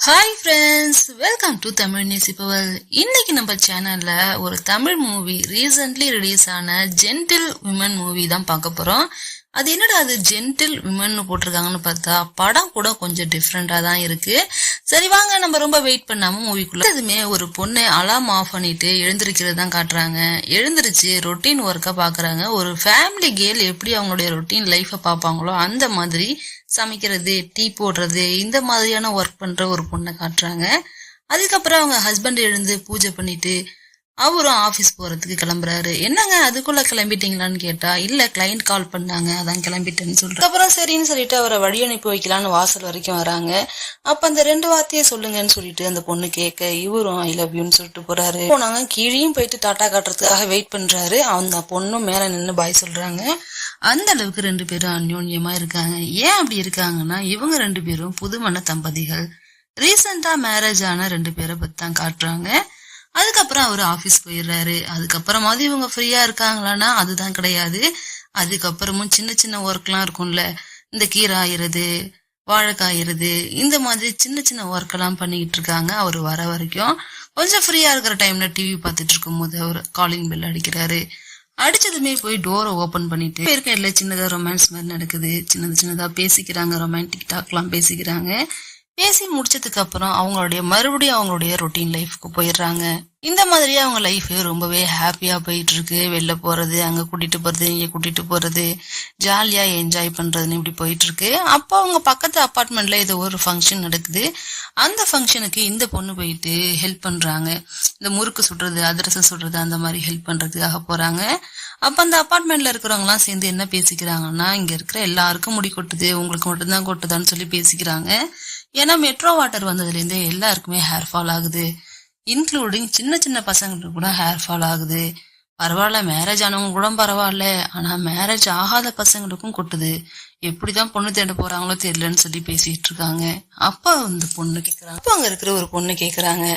Hi friends, welcome to Tamil Nesippaval. இன்னைக்கு நம்ம சேனல்ல ஒரு தமிழ் மூவி ரீசென்ட்லி ரிலீஸ் ஆன ஜென்டில் விமன் மூவி தான் பார்க்க போறோம். அது என்னடா அது ஜென்டில் விமன் போட்டிருக்காங்கன்னு பார்த்தா படம் கூட கொஞ்சம் டிஃப்ரெண்டா தான் இருக்கு. சரி வாங்க, நம்ம ரொம்ப வெயிட் பண்ணாம மூவிக்குள்ள எதுவுமே ஒரு பொண்ணு அலாம் ஆஃப் பண்ணிட்டு எழுந்திருக்கிறது தான் காட்டுறாங்க. எழுந்திருச்சு ரொட்டீன் ஒர்க்கா பாக்குறாங்க. ஒரு ஃபேமிலி கேர்ள் எப்படி அவங்களுடைய ரொட்டீன் லைஃப பாப்பாங்களோ அந்த மாதிரி சமைக்கிறது, டீ போடுறது, இந்த மாதிரியான ஒர்க் பண்ற ஒரு பொண்ணை காட்டுறாங்க. அதுக்கப்புறம் அவங்க ஹஸ்பண்ட் எழுந்து பூஜை பண்ணிட்டு அவரும் ஆபீஸ் போறதுக்கு கிளம்புறாரு. என்னங்க அதுக்குள்ள கிளம்பிட்டீங்களான்னு கேட்டா, இல்ல கிளைண்ட் கால் பண்ணாங்க அதான் கிளம்பிட்டேன்னு சொல்றாரு. அப்புறம் சரின்னு சொல்லிட்டு அவரை வழி அனுப்பி வைக்கலான்னு வாசல் வரைக்கும் வராங்க. அப்ப அந்த 2 வார்த்தையை சொல்லுங்கன்னு சொல்லிட்டு அந்த பொண்ணு கேட்க, இவரும் ஐ லவ் யூன்னு சொல்லிட்டு போறாரு. போனாங்க, கீழேயும் போயிட்டு டாட்டா காட்டுறதுக்காக வெயிட் பண்றாரு. அந்த பொண்ணும் மேல நின்னு பாய் சொல்றாங்க. அந்த அளவுக்கு 2 பேரும் அந்யோன்யமா இருக்காங்க. ஏன் அப்படி இருக்காங்கன்னா, இவங்க 2 பேரும் புதுமண தம்பதிகள். ரீசெண்டா மேரேஜ் ஆன 2 பேரை பத்தி தான் காட்டுறாங்க. அதுக்கப்புறம் அவரு ஆபீஸ் போயிடுறாரு. அதுக்கப்புறமாவது இவங்க ஃப்ரீயா இருக்காங்களான்னா அதுதான் கிடையாது. அதுக்கப்புறமும் சின்ன சின்ன ஒர்க் எல்லாம் இருக்கும்ல, இந்த கீரை ஆயிறது, வாழைக்காயிறது, இந்த மாதிரி சின்ன சின்ன ஒர்க் எல்லாம் பண்ணிக்கிட்டு இருக்காங்க. அவரு வர வரைக்கும் கொஞ்சம் ஃப்ரீயா இருக்கிற டைம்ல டிவி பார்த்துட்டு இருக்கும் போது அவர் காலிங் பெல் அடிக்கிறாரு. அடிச்சதுமே போய் டோரை ஓபன் பண்ணிட்டு இருக்க, இல்ல சின்னதா ரொமான்ஸ் மாதிரி நடக்குது. சின்னதா பேசிக்கிறாங்க, ரொமான்டிக் டாக் எல்லாம் பேசிக்கிறாங்க. பேசி முடிச்சதுக்கு அப்புறம் மறுபடியும் அவங்களுடைய ரொட்டீன் லைஃப்க்கு போயிடுறாங்க. இந்த மாதிரி அவங்க லைஃப் ரொம்பவே ஹாப்பியா போயிட்டு இருக்கு. வெளில போறது, அங்க கூட்டிட்டு போறது, இங்க கூட்டிட்டு போறது, ஜாலியா என்ஜாய் பண்றதுன்னு இப்படி போயிட்டு இருக்கு. அப்போ அவங்க பக்கத்து அபார்ட்மெண்ட்ல ஏதோ ஒரு ஃபங்க்ஷன் நடக்குது. அந்த ஃபங்க்ஷனுக்கு இந்த பொண்ணு போயிட்டு ஹெல்ப் பண்றாங்க. இந்த முறுக்கு சுடுறது, அதிரசம் சுடுறது, அந்த மாதிரி ஹெல்ப் பண்றதுக்காக போறாங்க. அப்ப அந்த அபார்ட்மெண்ட்ல இருக்கிறவங்க எல்லாம் சேர்ந்து என்ன பேசிக்கிறாங்கன்னா, இங்க இருக்கிற எல்லாருக்கும் முடி கொட்டுது, உங்களுக்கு மட்டும்தான் கொட்டுதான்னு சொல்லி பேசிக்கிறாங்க. ஏன்னா மெட்ரோ வாட்டர் வந்ததுல இருந்து எல்லாருக்குமே ஹேர் ஃபால் ஆகுது, இன்க்ளூடிங் சின்ன சின்ன பசங்களுக்கு கூட ஹேர் ஃபால் ஆகுது. பரவாயில்ல, மேரேஜ் ஆனவங்க கூட பரவாயில்ல, ஆனா மேரேஜ் ஆகாத பசங்களுக்கும் கொட்டுது. எப்படிதான் பொண்ணு தேட போறாங்களோ தெரியலன்னு சொல்லி பேசிட்டு இருக்காங்க. அப்ப அந்த பொண்ணு கேக்குறாங்க, அப்ப அங்க இருக்கிற ஒரு பொண்ணு கேக்குறாங்க,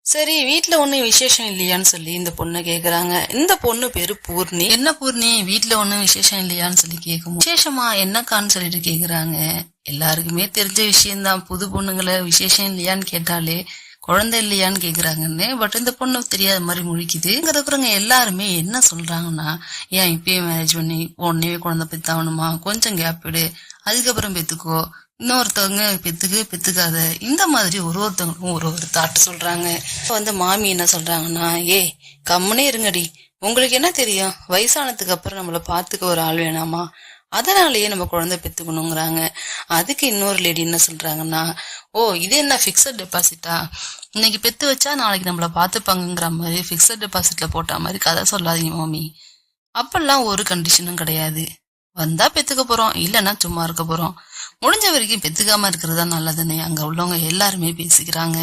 சரி வீட்டுல ஒண்ணும் விசேஷம் இல்லையான்னு சொல்லி இந்த பொண்ணு கேக்குறாங்க. இந்த பொண்ணு பேரு பூர்ணி. என்ன பூர்ணி, வீட்டுல ஒண்ணும் விசேஷம் இல்லையான்னு சொல்லி கேட்கும். விசேஷமா என்னக்கான்னு சொல்லிட்டு கேக்குறாங்க. எல்லாருக்குமே தெரிஞ்ச விஷயம்தான், புது பொண்ணுங்களை விசேஷம் இல்லையான்னு கேட்டாலே குழந்தை இல்லையான்னு கேக்குறாங்கன்னு. பட் இந்த பொண்ணு தெரியாத மாதிரி முழிக்குது. இங்க இருக்கிறவங்க எல்லாருமே என்ன சொல்றாங்கன்னா, ஏன் இப்பயே மேரேஜ் பண்ணி உடனே குழந்தை பெத்தாகணுமா, கொஞ்சம் கேப் விடு, அதுக்கப்புறம் பெத்துக்கோ, இன்னொருத்தவங்க பெத்துக்காத, இந்த மாதிரி ஒருத்தவங்களுக்கும் ஒரு தாட்டு சொல்றாங்க. மாமி என்ன சொல்றாங்கன்னா, கம்முனே இருங்கடி, உங்களுக்கு என்ன தெரியும், வயசானதுக்கு அப்புறம் நம்மள பாத்துக்க ஒரு ஆள் வேணாமா, அதனாலயே நம்ம குழந்தை பெத்துக்கணுங்கிறாங்க. அதுக்கு இன்னொரு லேடி என்ன சொல்றாங்கன்னா, இது என்ன பிக்சட் டெபாசிட்டா, இன்னைக்கு பெத்து வச்சா நாளைக்கு நம்மள பாத்துப்பாங்கிற மாதிரி பிக்சட் டெபாசிட்ல போட்ட மாதிரி கதை சொல்லாதீங்க மாமி, அப்பெல்லாம் ஒரு கண்டிஷனும் கிடையாது, வந்தா பெத்துக்க போறோம், இல்லன்னா சும்மா இருக்க போறோம், முடிஞ்ச வரைக்கும் பெத்துக்காம இருக்கிறதா நல்லதுன்னு அங்க உள்ளவங்க எல்லாருமே பேசிக்கிறாங்க.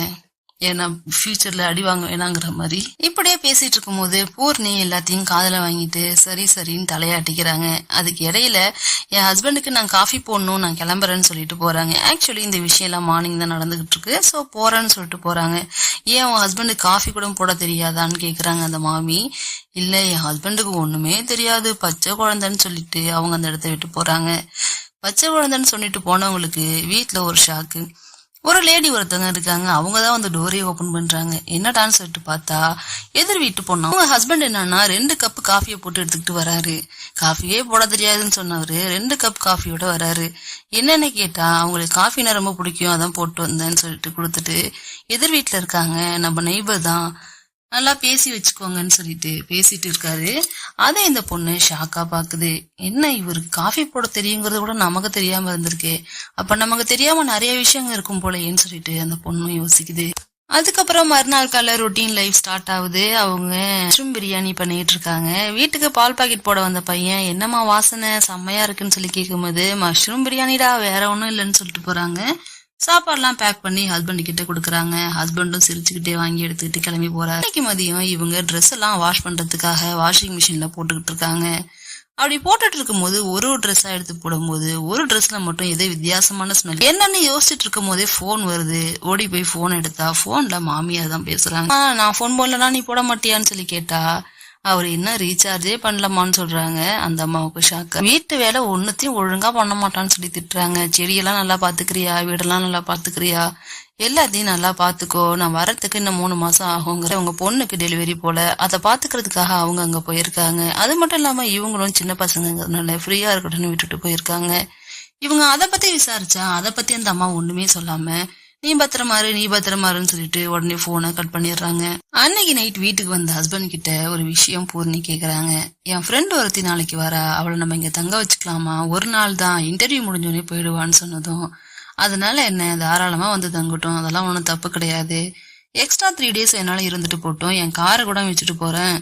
ஏன்னா ஃபியூச்சர்ல அடிவாங்க வேணாங்கிற மாதிரி இப்படியே பேசிட்டு இருக்கும் போது பூர்ணி எல்லாத்தையும் காதல வாங்கிட்டு சரி சரின்னு தலையாட்டிக்கிறாங்க. அதுக்கு இடையில என் ஹஸ்பண்டுக்கு நான் காஃபி போடணும், நான் கிளம்புறேன்னு சொல்லிட்டு போறாங்க. ஆக்சுவலி இந்த விஷயம் எல்லாம் மார்னிங் தான் நடந்துகிட்டு இருக்கு. சோ போறேன்னு சொல்லிட்டு போறாங்க. ஏன் உன் ஹஸ்பண்டுக்கு காஃபி கூட போட தெரியாதான்னு கேக்குறாங்க அந்த மாமி. இல்ல, என் ஹஸ்பண்டுக்கு ஒண்ணுமே தெரியாது, பச்சை குழந்தைன்னு சொல்லிட்டு அவங்க அந்த இடத்த விட்டு போறாங்க. பச்சை குழந்தைன்னு சொல்லிட்டு போனவங்களுக்கு வீட்டுல ஒரு ஷாக்கு. ஒரு லேடி ஒருத்தவங்க இருக்காங்க, அவங்கதான் வந்து டோரே ஓபன் பண்றாங்க. என்னடான்னு சொல்லிட்டு பார்த்தா எதிர் வீட்டு பொண்ணு. அவங்க ஹஸ்பண்ட் என்னன்னா 2 கப் காஃபியை போட்டு எடுத்துக்கிட்டு வராரு. காஃபியே போட தெரியாதுன்னு சொன்னவரு 2 கப் காஃபியோட வராரு. என்னன்னு கேட்டா, அவங்களுக்கு காஃபினா ரொம்ப பிடிக்கும், அதான் போட்டு வந்தேன்னு சொல்லிட்டு கொடுத்துட்டு, எதிர் வீட்டுல இருக்காங்க, நம்ம நெய்பர் தான், நல்லா பேசி வச்சுக்கோங்கன்னு சொல்லிட்டு பேசிட்டு இருக்காரு. அதை இந்த பொண்ணு ஷாக்கா பாக்குது. என்ன, இவருக்கு காஃபி போட தெரியுங்கிறது கூட நமக்கு தெரியாம இருந்திருக்கு, அப்ப நமக்கு தெரியாம நிறைய விஷயங்கள் இருக்கும் போலன்னு சொல்லிட்டு அந்த பொண்ணு யோசிக்குது. அதுக்கப்புறம் மறுநாள் கால ரொட்டீன் லைஃப் ஸ்டார்ட் ஆகுது. அவங்க மஷ்ரூம் பிரியாணி பண்ணிட்டு இருக்காங்க. வீட்டுக்கு பால் பாக்கெட் போட வந்த பையன், என்னமா வாசனை செம்மையா இருக்குன்னு சொல்லி கேட்கும்போது, மஷ்ரூம் பிரியாணிடா, வேற ஒண்ணும் இல்லைன்னு சொல்லிட்டு போறாங்க. சாப்பாடுலாம் பேக் பண்ணி ஹஸ்பண்ட் கிட்ட கொடுக்குறாங்க. ஹஸ்பண்டும் சிரிச்சுக்கிட்டே வாங்கி எடுத்துக்கிட்டு கிளம்பி போறாரு. இன்னைக்கு மதியம் இவங்க ட்ரெஸ் எல்லாம் வாஷ் பண்றதுக்காக வாஷிங் மிஷின்ல போட்டுக்கிட்டு இருக்காங்க. அப்படி போட்டுட்டு இருக்கும் போது ஒரு ட்ரெஸ்ஸா எடுத்து போடும்போது ஒரு ட்ரெஸ்ல மட்டும் ஏதோ வித்தியாசமான ஸ்மெல். என்னன்னு யோசிச்சுட்டு இருக்கும் போதே போன் வருது. ஓடி போய் போன் எடுத்தா போன்ல மாமியார் தான் பேசுறாங்க. நான் போன் போடலன்னா நீ போட மாட்டியான்னு சொல்லி கேட்டா, அவர் என்ன ரீசார்ஜே பண்ணலமான்னு சொல்றாங்க. அந்த அம்மாவுக்கு ஷாக்கு. வீட்டு வேலை ஒன்னுத்தையும் ஒழுங்கா பண்ண மாட்டான்னு சொல்லி திட்டுறாங்க. செடியெல்லாம் நல்லா பாத்துக்கிறியா, வீடெல்லாம் நல்லா பாத்துக்கிறியா, எல்லாத்தையும் நல்லா பாத்துக்கோ, நான் வரத்துக்கு இன்னும் 3 மாசம் ஆகுங்கிற உங்க பொண்ணுக்கு டெலிவரி போல, அதை பாத்துக்கிறதுக்காக அவங்க அங்க போயிருக்காங்க. அது மட்டும் இல்லாம இவங்களும் சின்ன பசங்கிறதுனால ஃப்ரீயா இருக்கட்டும்னு விட்டுட்டு போயிருக்காங்க. இவங்க அதை பத்தி விசாரிச்சா அதை பத்தி அந்த அம்மா ஒண்ணுமே சொல்லாம நீ பத்திரமாருன்னு சொல்லிட்டு உடனே போனை கட் பண்ணிடுறாங்க. அன்னைக்கு நைட் வீட்டுக்கு வந்த ஹஸ்பண்ட் கிட்ட ஒரு விஷயம் பூர்ணி கேக்குறாங்க. என் ஃப்ரெண்ட் ஒருத்தி நாளைக்கு வரா, அவளை நம்ம இங்க தங்க வச்சுக்கலாமா? ஒரு நாள் தான், இன்டர்வியூ முடிஞ்சோடனே போயிடுவான்னு சொன்னதும், அதனால என்ன, தாராளமா வந்து தங்கட்டும், அதெல்லாம் ஒன்றும் தப்பு கிடையாது. எக்ஸ்ட்ரா 3 days என்னால இருந்துட்டு போட்டோம், என் காரை கூட வச்சுட்டு போறேன்,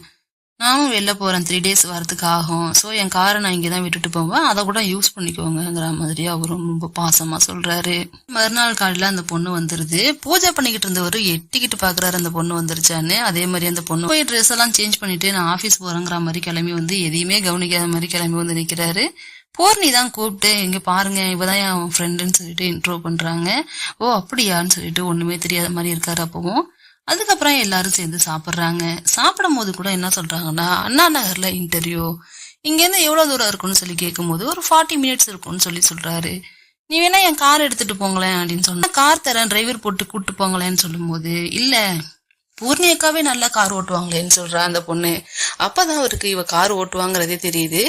நானும் வெளில போறேன், 3 days வரதுக்கு ஆகும். சோ என் காரை நான் இங்கதான் விட்டுட்டு போவேன், அதை கூட யூஸ் பண்ணிக்கோங்கிற மாதிரி அவரும் ரொம்ப பாசமா சொல்றாரு. மறுநாள் காலையில அந்த பொண்ணு வந்துருது. பூஜை பண்ணிக்கிட்டு இருந்தவரு எட்டிக்கிட்டு பாக்குறாரு அந்த பொண்ணு வந்துருச்சான்னு. அதே மாதிரி அந்த பொண்ணு போய் ட்ரெஸ் எல்லாம் சேஞ்ச் பண்ணிட்டு நான் ஆபீஸ் போறேங்கிற மாதிரி கிளம்பி வந்து எதையுமே கவனிக்காத மாதிரி கிளம்பி வந்து நிக்கிறாரு. பூர்ணி தான் கூப்பிட்டு, இங்க பாருங்க இவதான் என் ஃப்ரெண்டுன்னு சொல்லிட்டு இன்ட்ரோ பண்றாங்க. ஓ அப்படியான்னு சொல்லிட்டு ஒண்ணுமே தெரியாத மாதிரி இருக்காரு. அப்பவும் அதுக்கப்புறம் எல்லாரும் சேர்ந்து சாப்பிடுறாங்க. சாப்பிடும் போது கூட என்ன சொல்றாங்கன்னா, அண்ணா நகர்ல இன்டர்வியூ, இங்க இருந்து எவ்வளவு தூரம் இருக்கும்னு சொல்லி கேட்கும் போது ஒரு 40 minutes இருக்கும்னு சொல்றாரு. நீ வேணா என் கார் எடுத்துட்டு போங்களேன் அப்படின்னு சொன்னா, கார் தரேன், டிரைவர் போட்டு கூட்டு போங்களேன்னு சொல்லும் போது, இல்ல பூர்ணி அக்காவே நல்லா கார் ஓட்டுவாங்களேன்னு சொல்றா அந்த பொண்ணு. அப்பதான் அவருக்கு இவ கார் ஓட்டுவாங்கிறதே தெரியுது.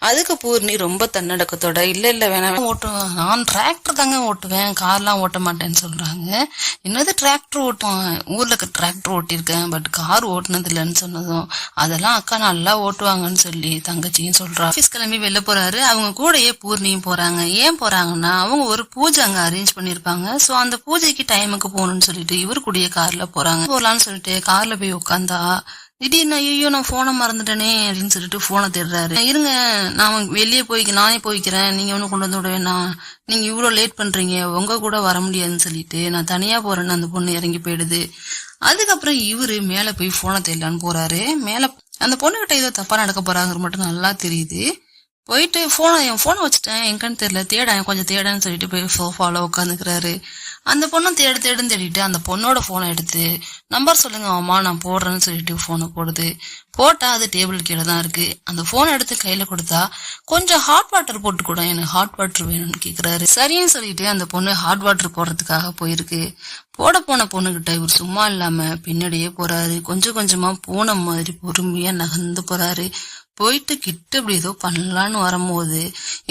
அதுக்கு பூர்ணி ரொம்ப தன்னடக்கத்தோட, இல்ல வேணாம் ஓட்டுவேன், நான் டிராக்டர் தாங்க ஓட்டுவேன், கார்லாம் ஓட்ட மாட்டேன்னு சொல்றாங்க. என்னது டிராக்டர் ஓட்டுவான், ஊர்ல டிராக்டர் ஓட்டிருக்கேன், பட் கார் ஓட்டுனது இல்லைன்னு சொன்னதும், அதெல்லாம் அக்கா நல்லா ஓட்டுவாங்கன்னு சொல்லி தங்கச்சியும் சொல்றா. ஆபீஸ் கிளம்பி வெளில போறாரு. அவங்க கூடயே பூர்ணியும் போறாங்க. ஏன் போறாங்கன்னா, அவங்க ஒரு பூஜை அங்க அரேஞ்ச் பண்ணிருப்பாங்க. சோ அந்த பூஜைக்கு டைமுக்கு போகணும்னு சொல்லிட்டு இவரு கூடிய கார்ல போலான்னு கார்ல போய் உட்காந்தா, திடீர்னு ஐயோ நான் போனை மறந்துட்டேனே அப்படின்னு சொல்லிட்டு போனை தேடுறாரு. இருங்க நான் வெளியே நானே போய்க்கிறேன், நீங்க ஒண்ணு கொண்டு வந்து விட வேணாம், நீங்க இவ்வளவு லேட் பண்றீங்க, உங்க கூட வர முடியாதுன்னு சொல்லிட்டு நான் தனியா போறேன்னு அந்த பொண்ணு இறங்கி போயிடுது. அதுக்கப்புறம் இவரு மேல போய் போனை தேடலான்னு போறாரு. மேல அந்த பொண்ணுகிட்ட ஏதோ தப்பா நடக்க போறாங்க மட்டும் நல்லா தெரியுது. போயிட்டு என் போனை வச்சுட்டேன், எங்கன்னு தெரியல, கொஞ்சம் தேடன்னு சொல்லிட்டு போய் சோஃபால உட்காந்துக்கிறாரு. அந்த பொண்ணும் தேடுன்னு தேடிட்டு அந்த பொண்ணோட போனை எடுத்து, நம்பர் சொல்லுங்க அம்மா நான் போடுறேன்னு சொல்லிட்டு போனை போடுது. போட்டா அது டேபிள் கீழே தான் இருக்கு. அந்த போனை எடுத்து கையில கொடுத்தா, கொஞ்சம் ஹாட் வாட்டர் போட்டு கூட, எனக்கு ஹாட் வாட்டர் வேணும்னு கேக்குறாரு. சரின்னு சொல்லிட்டு அந்த பொண்ணு ஹாட் வாட்டர் போடுறதுக்காக போயிருக்கு. போன பொண்ணுகிட்ட இவர் சும்மா இல்லாம பின்னாடியே போறாரு. கொஞ்சம் கொஞ்சமா போன மாதிரி பொறுமையா நகர்ந்து போறாரு. போயிட்டு கிட்ட இப்படி ஏதோ பண்ணலான்னு வரும்போது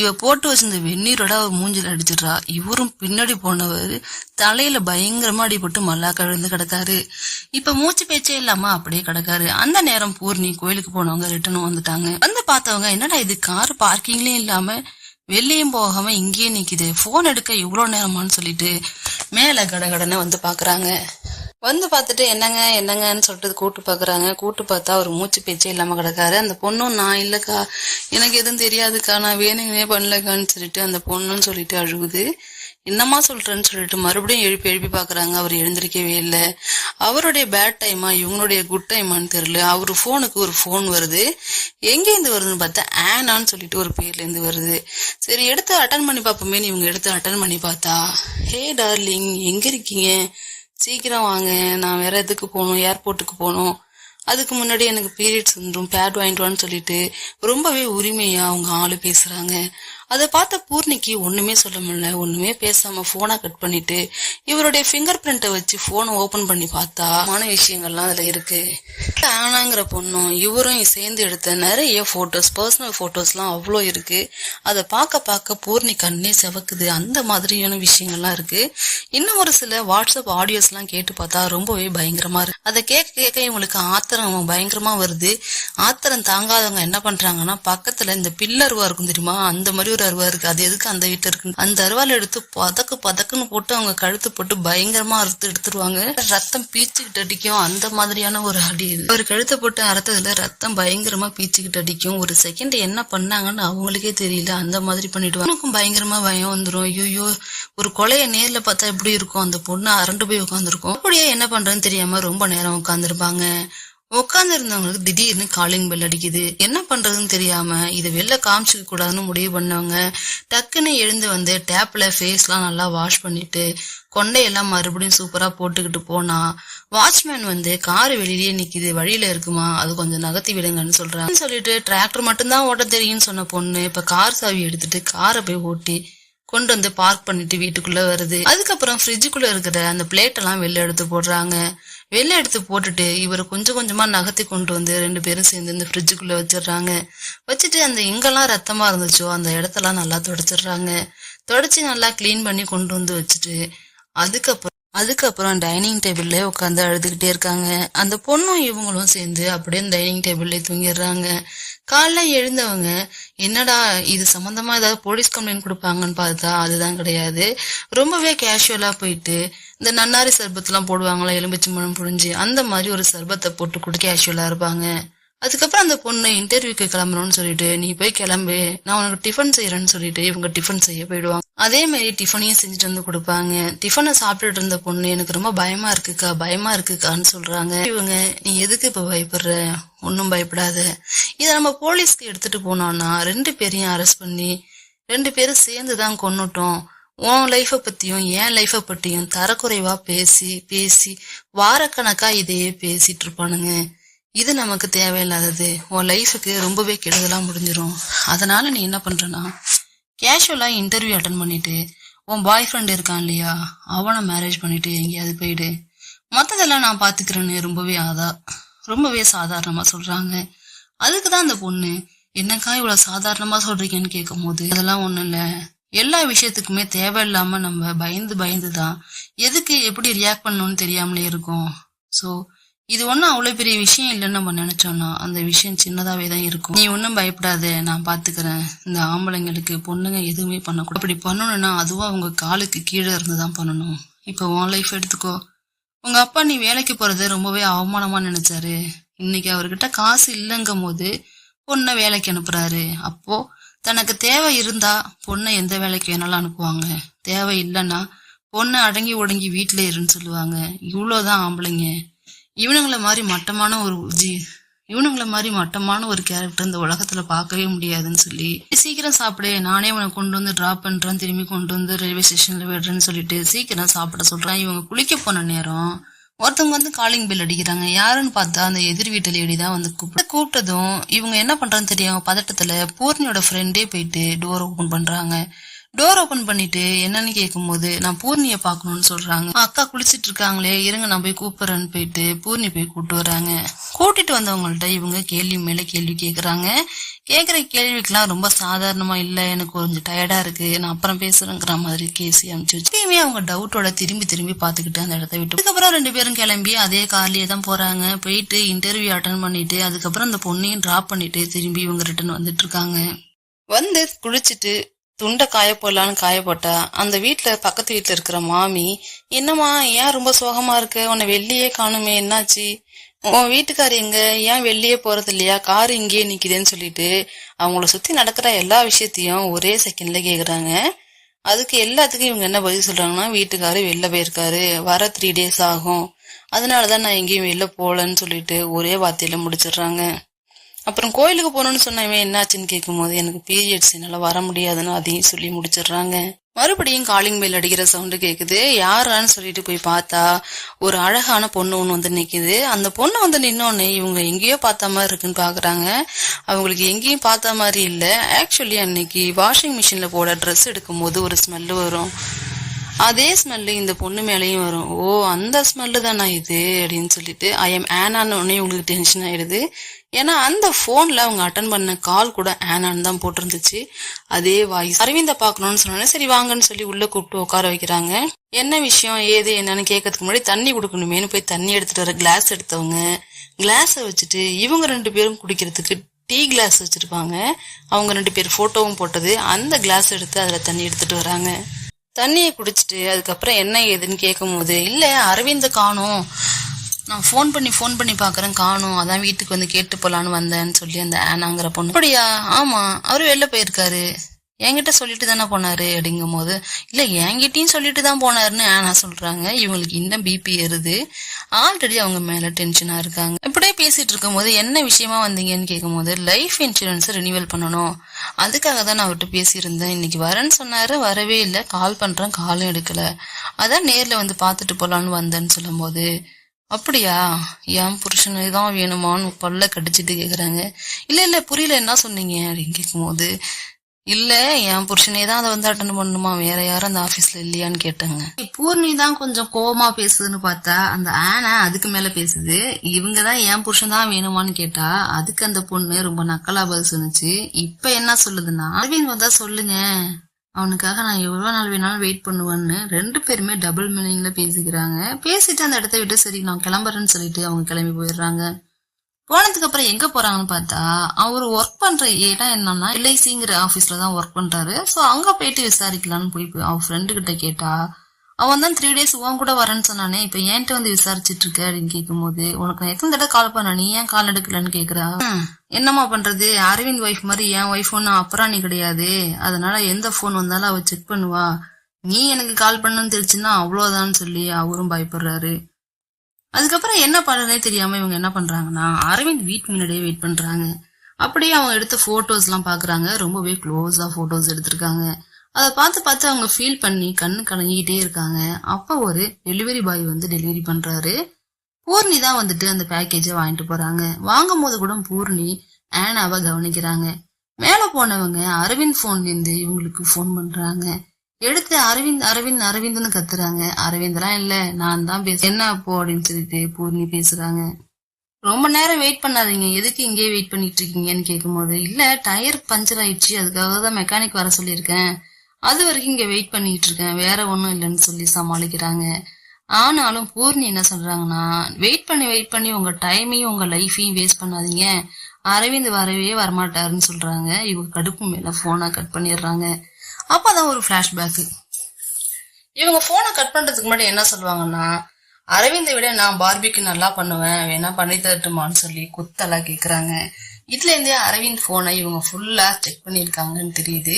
இவ போட்டு வச்சிருந்த வெந்நீரோட அவர் மூஞ்சில அடிச்சிடுறா. இவரும் பின்னாடி போனவர் தலையில பயங்கரமா அடிபட்டு மல்லாக்க விழுந்து கிடக்காரு. இப்ப மூச்சு பேச்சே இல்லாம அப்படியே கிடக்காரு. அந்த நேரம் பூர்ணி கோயிலுக்கு போனவங்க ரிட்டர்னும் வந்துட்டாங்க. வந்து பார்த்தவங்க, என்னடா இது கார் பார்க்கிங்லயும் இல்லாம வெளியும் போகாம இங்கேயே நிக்குது, போன் எடுக்க இவ்வளவு நேரமான்னு சொல்லிட்டு மேல கடகடன்னு வந்து பாக்குறாங்க. வந்து பார்த்துட்டு என்னங்கன்னு சொல்லிட்டு கூட்டு பாக்குறாங்க. கூட்டு பார்த்தா ஒரு மூச்சு பேச்சே இல்லாம கிடக்காரு. அந்த பொண்ணும், நான் இல்லக்கா, எனக்கு எதுவும் தெரியாதுக்கா, நான் வேணுங்கனே பண்ணலக்கான்னு சொல்லிட்டு அந்த பொண்ணுன்னு சொல்லிட்டு அழுகுது. என்னமா சொல்றேன்னு சொல்லிட்டு மறுபடியும் எழுப்பி பாக்குறாங்க. அவர் எழுந்திருக்கவே இல்லை. அவருடைய பேட் டைமா இவங்களுடைய குட் டைமான்னு தெரியல. அவரு போனுக்கு ஒரு போன் வருது. எங்க இருந்து வருதுன்னு பார்த்தா ஆனான்னு சொல்லிட்டு ஒரு பேர்ல இருந்து வருது. சரி எடுத்து அட்டன் பண்ணி பாப்போமே, இவங்க எடுத்து அட்டன் பண்ணி பார்த்தா, ஹே டார்லிங் எங்க இருக்கீங்க, சீக்கிரம் வாங்க, நான் வேற எதுக்கு போகணும், ஏர்போர்ட்டுக்கு போகணும், அதுக்கு முன்னாடி எனக்கு பீரியட்ஸ் வந்துடும், பேட் வாங்கிட்டு வான்னு சொல்லிட்டு ரொம்பவே உரிமையா அவங்க ஆளு பேசுறாங்க. அதை பார்த்த பூர்ணிக்கு ஒண்ணுமே சொல்ல முடியல. ஒண்ணுமே பேசாம போனை கட் பண்ணிட்டு இவருடைய பிங்கர் பிரிண்ட்டை வச்சு போனை ஓபன் பண்ணி பார்த்தா விஷயங்கள்லாம் அதுல இருக்கு. ஆனாங்கிற பொண்ணும் இவரும் சேர்ந்து எடுத்த நிறைய போட்டோஸ், பர்சனல் போட்டோஸ் எல்லாம் அவ்வளோ இருக்கு. அதை பார்க்க பூர்ணி கண்ணே செவக்குது. அந்த மாதிரியான விஷயங்கள்லாம் இருக்கு. இன்னும் ஒரு சில வாட்ஸ்அப் ஆடியோஸ் எல்லாம் கேட்டு பார்த்தா ரொம்பவே பயங்கரமா இருக்கு. அதை கேட்க இவங்களுக்கு ஆத்திரம் பயங்கரமா வருது. ஆத்திரம் தாங்காதவங்க என்ன பண்றாங்கன்னா, பக்கத்துல இந்த பில்லருவா இருக்கும் தெரியுமா, அந்த மாதிரி ஒரு அருவா இருக்கு, அது எதுக்கு அந்த வீட்டுல இருக்கு, அந்த அருவால எடுத்து பதக்குன்னு போட்டு அவங்க கழுத்து போட்டு பயங்கரமா அறுத்து எடுத்துருவாங்க. ரத்தம் பீச்சுக்கிட்டு அடிக்கும். அந்த மாதிரியான ஒரு அடி. ஒரு கழுத்தை போட்டு அறுத்ததுல ரத்தம் பயங்கரமா பீச்சுக்கிட்டு அடிக்கும். ஒரு செகண்ட் என்ன பண்ணாங்கன்னு அவங்களுக்கே தெரியல, அந்த மாதிரி பண்ணிடுவாங்க. எனக்கும் பயங்கரமா பயம் வந்துரும். ஐயோ, ஒரு கொலைய நேர்ல பார்த்தா எப்படி இருக்கும், அந்த பொண்ணு அரண்டு போய் உட்காந்துருக்கும். அப்படியே என்ன பண்றதுன்னு தெரியாம ரொம்ப நேரம் உட்காந்துருப்பாங்க. உட்கார்ந்து இருந்தவங்களுக்கு திடீர்னு காலிங் பெல் அடிக்குது. என்ன பண்றதுன்னு தெரியாம இதை வெளில காமிச்சிக்க கூடாதுன்னு முடிவு பண்ணவங்க டக்குன்னு எழுந்து வந்து டேப்ல ஃபேஸ் எல்லாம் நல்லா வாஷ் பண்ணிட்டு கொண்டையெல்லாம் மறுபடியும் சூப்பரா போட்டுக்கிட்டு போனா, வாட்ச்மேன் வந்து கார் வெளியிலேயே நிக்குது, வழியில இருக்குமா, அது கொஞ்சம் நகர்த்தி விடுங்கன்னு சொல்றாங்க. சொல்லிட்டு டிராக்டர் மட்டும்தான் ஓட்ட தெரியும்னு சொன்ன பொண்ணு இப்ப கார் சாவி எடுத்துட்டு காரை போய் ஓட்டி கொண்டு வந்து பார்க் பண்ணிட்டு வீட்டுக்குள்ள வருது. அதுக்கப்புறம் ஃப்ரிட்ஜுக்குள்ள இருக்கிற அந்த பிளேட் எல்லாம் வெளில எடுத்து போடுறாங்க. வெளில எடுத்து போட்டுட்டு இவர் கொஞ்சம் கொஞ்சமா நகர்த்தி கொண்டு வந்து 2 பேரும் சேர்ந்து இந்த ஃப்ரிட்ஜுக்குள்ள வச்சிடுறாங்க. வச்சுட்டு அந்த எங்கெல்லாம் ரத்தமா இருந்துச்சோ அந்த இடத்தெல்லாம் நல்லா தொடச்சிடுறாங்க. தொடச்சி நல்லா கிளீன் பண்ணி கொண்டு வந்து வச்சுட்டு அதுக்கப்புறம் டைனிங் டேபிள்ல உட்காந்து அழுதுகிட்டே இருக்காங்க. அந்த பொண்ணும் இவங்களும் சேர்ந்து அப்படியே டைனிங் டேபிள்ல தூங்கிடுறாங்க. காலைல எழுந்தவங்க என்னடா இது சம்பந்தமா ஏதாவது போலீஸ் கம்ப்ளைண்ட் கொடுப்பாங்கன்னு பார்த்தா அதுதான் கிடையாது. ரொம்பவே கேஷுவலா போயிட்டு இந்த நன்னாரி சர்பத் எல்லாம் போடுவாங்களா, எலும்பிச்சை மனம் புழிஞ்சு அந்த மாதிரி ஒரு சர்பத்தை போட்டு கூட கேஷுவலா இருப்பாங்க. அதுக்கப்புறம் அந்த பொண்ணு இன்டர்வியூக்கு கிளம்பணும்னு சொல்லிட்டு நீ போய் கிளம்பு, நான் உனக்கு டிஃபன் செய்யறேன்னு சொல்லிட்டு இவங்க டிஃபன் செய்ய போயிடுவாங்க. அதே மாதிரி டிஃபனையும் செஞ்சுட்டு வந்து கொடுப்பாங்க. டிஃபனை சாப்பிட்டுட்டு இருந்த பொண்ணு எனக்கு ரொம்ப பயமா இருக்குக்கான்னு சொல்றாங்க. இவங்க நீ எதுக்கு இப்ப பயப்படுற, ஒன்னும் பயப்படாத, இத நம்ம போலீஸ்க்கு எடுத்துட்டு போனோம்னா 2 பேரையும் அரெஸ்ட் பண்ணி 2 பேரும் சேர்ந்துதான் கொன்னுட்டோம், உன் லைஃப பத்தியும் என் லைஃப பத்தியும் தரக்குறைவா பேசி பேசி வாரக்கணக்கா இதையே பேசிட்டு இருப்பானுங்க. இது நமக்கு தேவையில்லாதது, உன் லைஃபுக்கு ரொம்பவே கெடுதலா முடிஞ்சிரும். அதனால நீ என்ன பண்றனா கேஷுவலா இன்டர்வியூ அட்டன் பண்ணிட்டு உன் பாய் ஃப்ரெண்ட் இருக்கான் இல்லையா அவனை மேரேஜ் பண்ணிட்டு எங்கேயாவது போயிடு, மத்ததெல்லாம் நான் பாத்துக்கிறேன்னு ரொம்பவே சாதாரணமா சொல்றாங்க. அதுக்குதான் அந்த பொண்ணு என்னக்கா இவ்வளவு சாதாரணமா சொல்றீங்கன்னு கேட்கும் போது அதெல்லாம் ஒண்ணும் இல்ல, எல்லா விஷயத்துக்குமே தேவையில்லாம நம்ம பயந்துதான் எதுக்கு எப்படி ரியாக்ட் பண்ணணும்னு தெரியாமலே இருக்கும். சோ இது ஒன்னும் அவ்வளவு பெரிய விஷயம் இல்லைன்னு நம்ம நினைச்சோம்னா அந்த விஷயம் சின்னதாவே தான் இருக்கும். நீ ஒன்னும் பயப்படாத, நான் பாத்துக்கிறேன். இந்த ஆம்பளைங்களுக்கு பொண்ணுங்க எதுவுமே பண்ணக்கூடாது, அப்படி பண்ணணும்னா அதுவும் அவங்க காலுக்கு கீழே இருந்துதான் பண்ணணும். இப்ப உன் லைஃப் எடுத்துக்கோ, உங்க அப்பா நீ வேலைக்கு போறத ரொம்பவே அவமானமா நினைச்சாரு. இன்னைக்கு அவர்கிட்ட காசு இல்லங்கும் போது பொண்ணை வேலைக்கு அனுப்புறாரு. அப்போ தனக்கு தேவை இருந்தா பொண்ணை எந்த வேலைக்கு வேணாலும் அனுப்புவாங்க, தேவை இல்லைன்னா பொண்ணை அடங்கி ஒடங்கி வீட்டுல இருன்னு சொல்லுவாங்க. இவ்வளவுதான் ஆம்பளைங்க. இவனுங்களை மாதிரி மட்டமான ஒரு கேரக்டர் இந்த உலகத்துல பார்க்கவே முடியாதுன்னு சொல்லி சீக்கிரம் சாப்பிடு, நானே உனக்கு கொண்டு வந்து டிராப் பண்றேன், திரும்பி கொண்டு வந்து ரயில்வே ஸ்டேஷன்ல விடுறேன்னு சொல்லிட்டு சீக்கிரம் சாப்பிட சொல்றேன். இவங்க குளிக்க போன நேரம் ஒருத்தவங்க வந்து காலிங் பெல் அடிக்கிறாங்க. யாருன்னு பார்த்தா அந்த எதிர் வீட்டு லேடி தான் வந்து கூப்பிட்டதும் இவங்க என்ன பண்றான்னு தெரியும் பதட்டத்துல பூர்ணியோட ஃப்ரெண்டே போயிட்டு டோர் ஓபன் பண்றாங்க. டோர் ஓபன் பண்ணிட்டு என்னன்னு கேட்கும் போது நான் பூர்ணிய பாக்கணும்னு சொல்றாங்க. அக்கா குளிச்சிட்டு இருக்காங்களே, இருங்க நான் போய் கூப்பிடுறேன்னு போயிட்டு பூர்ணி போய் கூப்பிட்டு வராங்க. கூட்டிட்டு வந்தவங்கள்ட்ட இவங்க கேள்வி மேல கேள்வி கேக்குறாங்க. கேக்குற கேள்விக்கெல்லாம் ரொம்ப சாதாரணமா இல்ல, எனக்கு கொஞ்சம் டயர்டா இருக்கு, நான் அப்புறம் பேசுறேங்கிற மாதிரி கேசி அனுப்பிச்சு வச்சு அவங்க டவுட்டோட திரும்பி பாத்துக்கிட்டு அந்த இடத்த விட்டு அதுக்கப்புறம் 2 பேரும் கிளம்பி அதே கார்லயே தான் போறாங்க. போயிட்டு இன்டர்வியூ அட்டன் பண்ணிட்டு அதுக்கப்புறம் அந்த பொண்ணையும் டிராப் பண்ணிட்டு திரும்பி இவங்க ரிட்டர்ன் வந்துட்டு இருக்காங்க. வந்து குளிச்சுட்டு துண்டை காய போட்டா அந்த பக்கத்து வீட்டுல இருக்கிற மாமி என்னம்மா ஏன் ரொம்ப சோகமா இருக்க, உன்னை வெளியே காணுமே, என்னாச்சு, உன் வீட்டுக்காரு எங்க, ஏன் வெளியே போறது இல்லையா, காரு இங்கேயே நிக்குதுன்னு சொல்லிட்டு அவங்கள சுத்தி நடக்கிற எல்லா விஷயத்தையும் ஒரே செகண்ட்ல கேக்குறாங்க. அதுக்கு எல்லாத்துக்கும் இவங்க என்ன பதில் சொல்றாங்கன்னா வீட்டுக்காரு வெளில போயிருக்காரு, வர 3 days ஆகும், அதனாலதான் நான் எங்கேயும் வெளில போலன்னு சொல்லிட்டு ஒரே வார்த்தையில முடிச்சிடுறாங்க. அப்புறம் கோயிலுக்கு போகணும்னு சொன்னவன் என்னாச்சுன்னு கேட்கும் போது எனக்கு பீரியட்ஸ் என்னால வர முடியாதுன்னு அதையும் சொல்லி முடிச்சிடுறாங்க. மறுபடியும் காலிங் பெல் அடிக்கிற சவுண்டு கேக்குது. யாரான்னு சொல்லிட்டு போய் பார்த்தா ஒரு அழகான பொண்ணு ஒண்ணு வந்து நிக்குது. அந்த பொண்ணு வந்து நின்னோன்னு இவங்க எங்கேயோ பார்த்த மாதிரி இருக்குன்னு பாக்குறாங்க. அவங்களுக்கு எங்கேயும் பார்த்த மாதிரி இல்ல. ஆக்சுவலி அன்னைக்கு வாஷிங் மிஷின்ல போட ட்ரெஸ் எடுக்கும் போது ஒரு ஸ்மெல்லு வரும், அதே ஸ்மெல்லு இந்த பொண்ணு மேலேயும் வரும். ஓ அந்த ஸ்மெல்லு தானா இது அப்படின்னு சொல்லிட்டு ஐ எம் ஆனான்னு உடனே உங்களுக்கு டென்ஷன் ஆயிடுது. ஏன்னா அந்த போன்ல அவங்க அட்டன் பண்ண கால் கூட ஆனான்னு தான் போட்டிருந்துச்சு, அதே வாய்ஸ். அரவிந்த பாக்கணும்னு சொன்னாலே சரி வாங்கன்னு சொல்லி உள்ள கூப்பிட்டு உட்கார வைக்கிறாங்க. என்ன விஷயம் ஏது என்னன்னு கேட்கறதுக்கு முன்னாடி தண்ணி கொடுக்கணுமேனு போய் தண்ணி எடுத்துட்டு வர கிளாஸ் எடுத்தவங்க கிளாஸ வச்சுட்டு இவங்க 2 பேரும் குடிக்கிறதுக்கு டீ கிளாஸ் வச்சிருப்பாங்க. அவங்க 2 பேர் போட்டோவும் போட்டது அந்த கிளாஸ் எடுத்து அதுல தண்ணி எடுத்துட்டு வராங்க. தண்ணியை குடிச்சிட்டு அதுக்கப்புறம் என்ன ஏதுன்னு கேட்கும் போது இல்ல அரவிந்த காணோம், நான் போன் பண்ணி பாக்குறேன் காணோம், அதான் வீட்டுக்கு வந்து கேட்டு போலான்னு வந்தேன்னு சொல்லி அந்த ஆனாங்கிற பொண்ணு அப்படியா, ஆமா அவரு வெளில போயிருக்காரு, என்கிட்ட சொல்லிட்டு தானே போனாரு அப்படிங்கும் போது இல்ல என்கிட்டயும் சொல்லிட்டு தான் போனாருன்னு ஆனா சொல்றாங்க. இவங்களுக்கு இன்னும் பிபி ஏறுது, ஆல்ரெடி அவங்க மேல டென்ஷனா இருக்காங்க. இப்படியே பேசிட்டு இருக்கும் போது என்ன விஷயமா வந்தீங்கன்னு கேட்கும் போது லைஃப் இன்சூரன்ஸ் ரினிவல் பண்ணணும், அதுக்காக தான் நான் அவர்கிட்ட பேசியிருந்தேன், இன்னைக்கு வரேன்னு சொன்னாரு, வரவே இல்லை, கால் பண்றேன் காலும் எடுக்கல, அதான் நேர்ல வந்து பாத்துட்டு போலான்னு வந்தேன்னு சொல்லும் போது அப்படியா என் புருஷனுக்கு தான் வேணுமான்னு பல்ல கடிச்சிட்டு கேக்குறாங்க. இல்ல புரியல என்ன சொன்னீங்க அப்படின்னு கேட்கும் போது இல்ல என் புருஷனே தான் அதை வந்து அட்டன் பண்ணுமா, வேற யாரும் அந்த ஆபீஸ்ல இல்லையான்னு கேட்டாங்க. பூர்ணி தான் கொஞ்சம் கோவமா பேசுதுன்னு பார்த்தா அந்த ஆனா அதுக்கு மேல பேசுது. இவங்கதான் என் புருஷன் தான் வேணுமான்னு கேட்டா அதுக்கு அந்த பொண்ணு ரொம்ப நக்கலா பதில் சொன்னுச்சு. இப்ப என்ன சொல்லுதுன்னா, அரவிந்த் வந்தா சொல்லுங்க, அவனுக்காக நான் எவ்வளவு நாள் வேணாலும் வெயிட் பண்ணுவேன்னு ரெண்டு பேருமே டபுள் மீனிங்ல பேசிக்கிறாங்க. பேசிட்டு அந்த இடத்த விட்டு சரி நான் கிளம்புறேன்னு சொல்லிட்டு அவங்க கிளம்பி போயிடுறாங்க. போனதுக்கு அப்புறம் எங்க போறாங்கன்னு பார்த்தா அவரு ஒர்க் பண்ற இடம் என்னன்னா எல்ஐசிங்கிற ஆபீஸ்ல தான் ஒர்க் பண்றாரு. சோ அங்க போயிட்டு விசாரிக்கலாம்னு போய் அவன் ஃப்ரெண்டு கிட்ட கேட்டா அவன் தான் 3 days உன் கூட வரேன்னு சொன்னானே, இப்ப என்கிட்ட வந்து விசாரிச்சுட்டு இருக்க அப்படின்னு கேட்கும் போது, உனக்கு நான் எத்தனை தடவை கால் பண்ண, நீ ஏன் கால் எடுக்கலன்னு கேக்குறா. என்னமா பண்றது, அரவிந்த் ஒய்ஃப் மாதிரி என் ஒய்ஃப் ஒன்னும் அப்புறாணி கிடையாது, அதனால எந்த போன் வந்தாலும் அவ செக் பண்ணுவா, நீ எனக்கு கால் பண்ணுன்னு தெரிச்சுன்னா அவ்வளவுதான்னு சொல்லி அவரும் பயப்படுறாரு. அதுக்கப்புறம் என்ன பண்றதே தெரியாம இவங்க என்ன பண்றாங்கன்னா அரவிந்த் வீட்டு முன்னாடியே வெயிட் பண்றாங்க. அப்படியே அவங்க எடுத்த போட்டோஸ் எல்லாம் பாக்குறாங்க. ரொம்பவே க்ளோஸா போட்டோஸ் எடுத்திருக்காங்க. அதை பார்த்து அவங்க ஃபீல் பண்ணி கண்ணு கலங்கிட்டே இருக்காங்க. அப்ப ஒரு டெலிவரி பாய் வந்து டெலிவரி பண்றாரு. பூர்ணி தான் வந்துட்டு அந்த பேக்கேஜை வாங்கிட்டு போறாங்க. வாங்கும் போது கூட பூர்ணி ஆனாவை கவனிக்கிறாங்க. மேல போனவங்க அரவிந்த் போன்ல இருந்து இவங்களுக்கு போன் பண்றாங்க. எடுத்து அரவிந்த் அரவிந்த் அரவிந்த்னு கத்துறாங்க. அரவிந்த்லாம் இல்ல, நான் தான் என்ன அப்போ அப்படின்னு சொல்லிட்டு பூர்ணி பேசுறாங்க. ரொம்ப நேரம் வெயிட் பண்ணாதீங்க, எதுக்கு இங்கே வெயிட் பண்ணிட்டு இருக்கீங்கன்னு கேட்கும் போது, இல்ல டயர் பஞ்சர் ஆயிடுச்சு, அதுக்காக தான் மெக்கானிக் வர சொல்லியிருக்கேன், அது வரைக்கும் இங்க வெயிட் பண்ணிட்டு இருக்கேன், வேற ஒண்ணும் இல்லைன்னு சொல்லி சமாளிக்கிறாங்க. ஆனாலும் பூர்ணி என்ன சொல்றாங்கன்னா, வெயிட் பண்ணி உங்க டைமையும் உங்க லைஃபையும் வேஸ்ட் பண்ணாதீங்க, அரவிந்த் வரவே வரமாட்டாருன்னு சொல்றாங்க. இவங்க கடுப்பு மேல போனை கட் பண்ணிடுறாங்க. அப்பதான் ஒரு பிளாஷ்பேக். இவங்க போனை கட் பண்றதுக்கு முன்னாடி என்ன சொல்லுவாங்கன்னா, அரவிந்தை விட நான் பார்பிக்கு நல்லா பண்ணுவேன், வேணா பண்ணி தரட்டுமான்னு சொல்லி குத்தலா கேக்குறாங்க. இதுல இருந்தே அரவிந்த் போனை இவங்க ஃபுல்லா செக் பண்ணிருக்காங்கன்னு தெரியுது.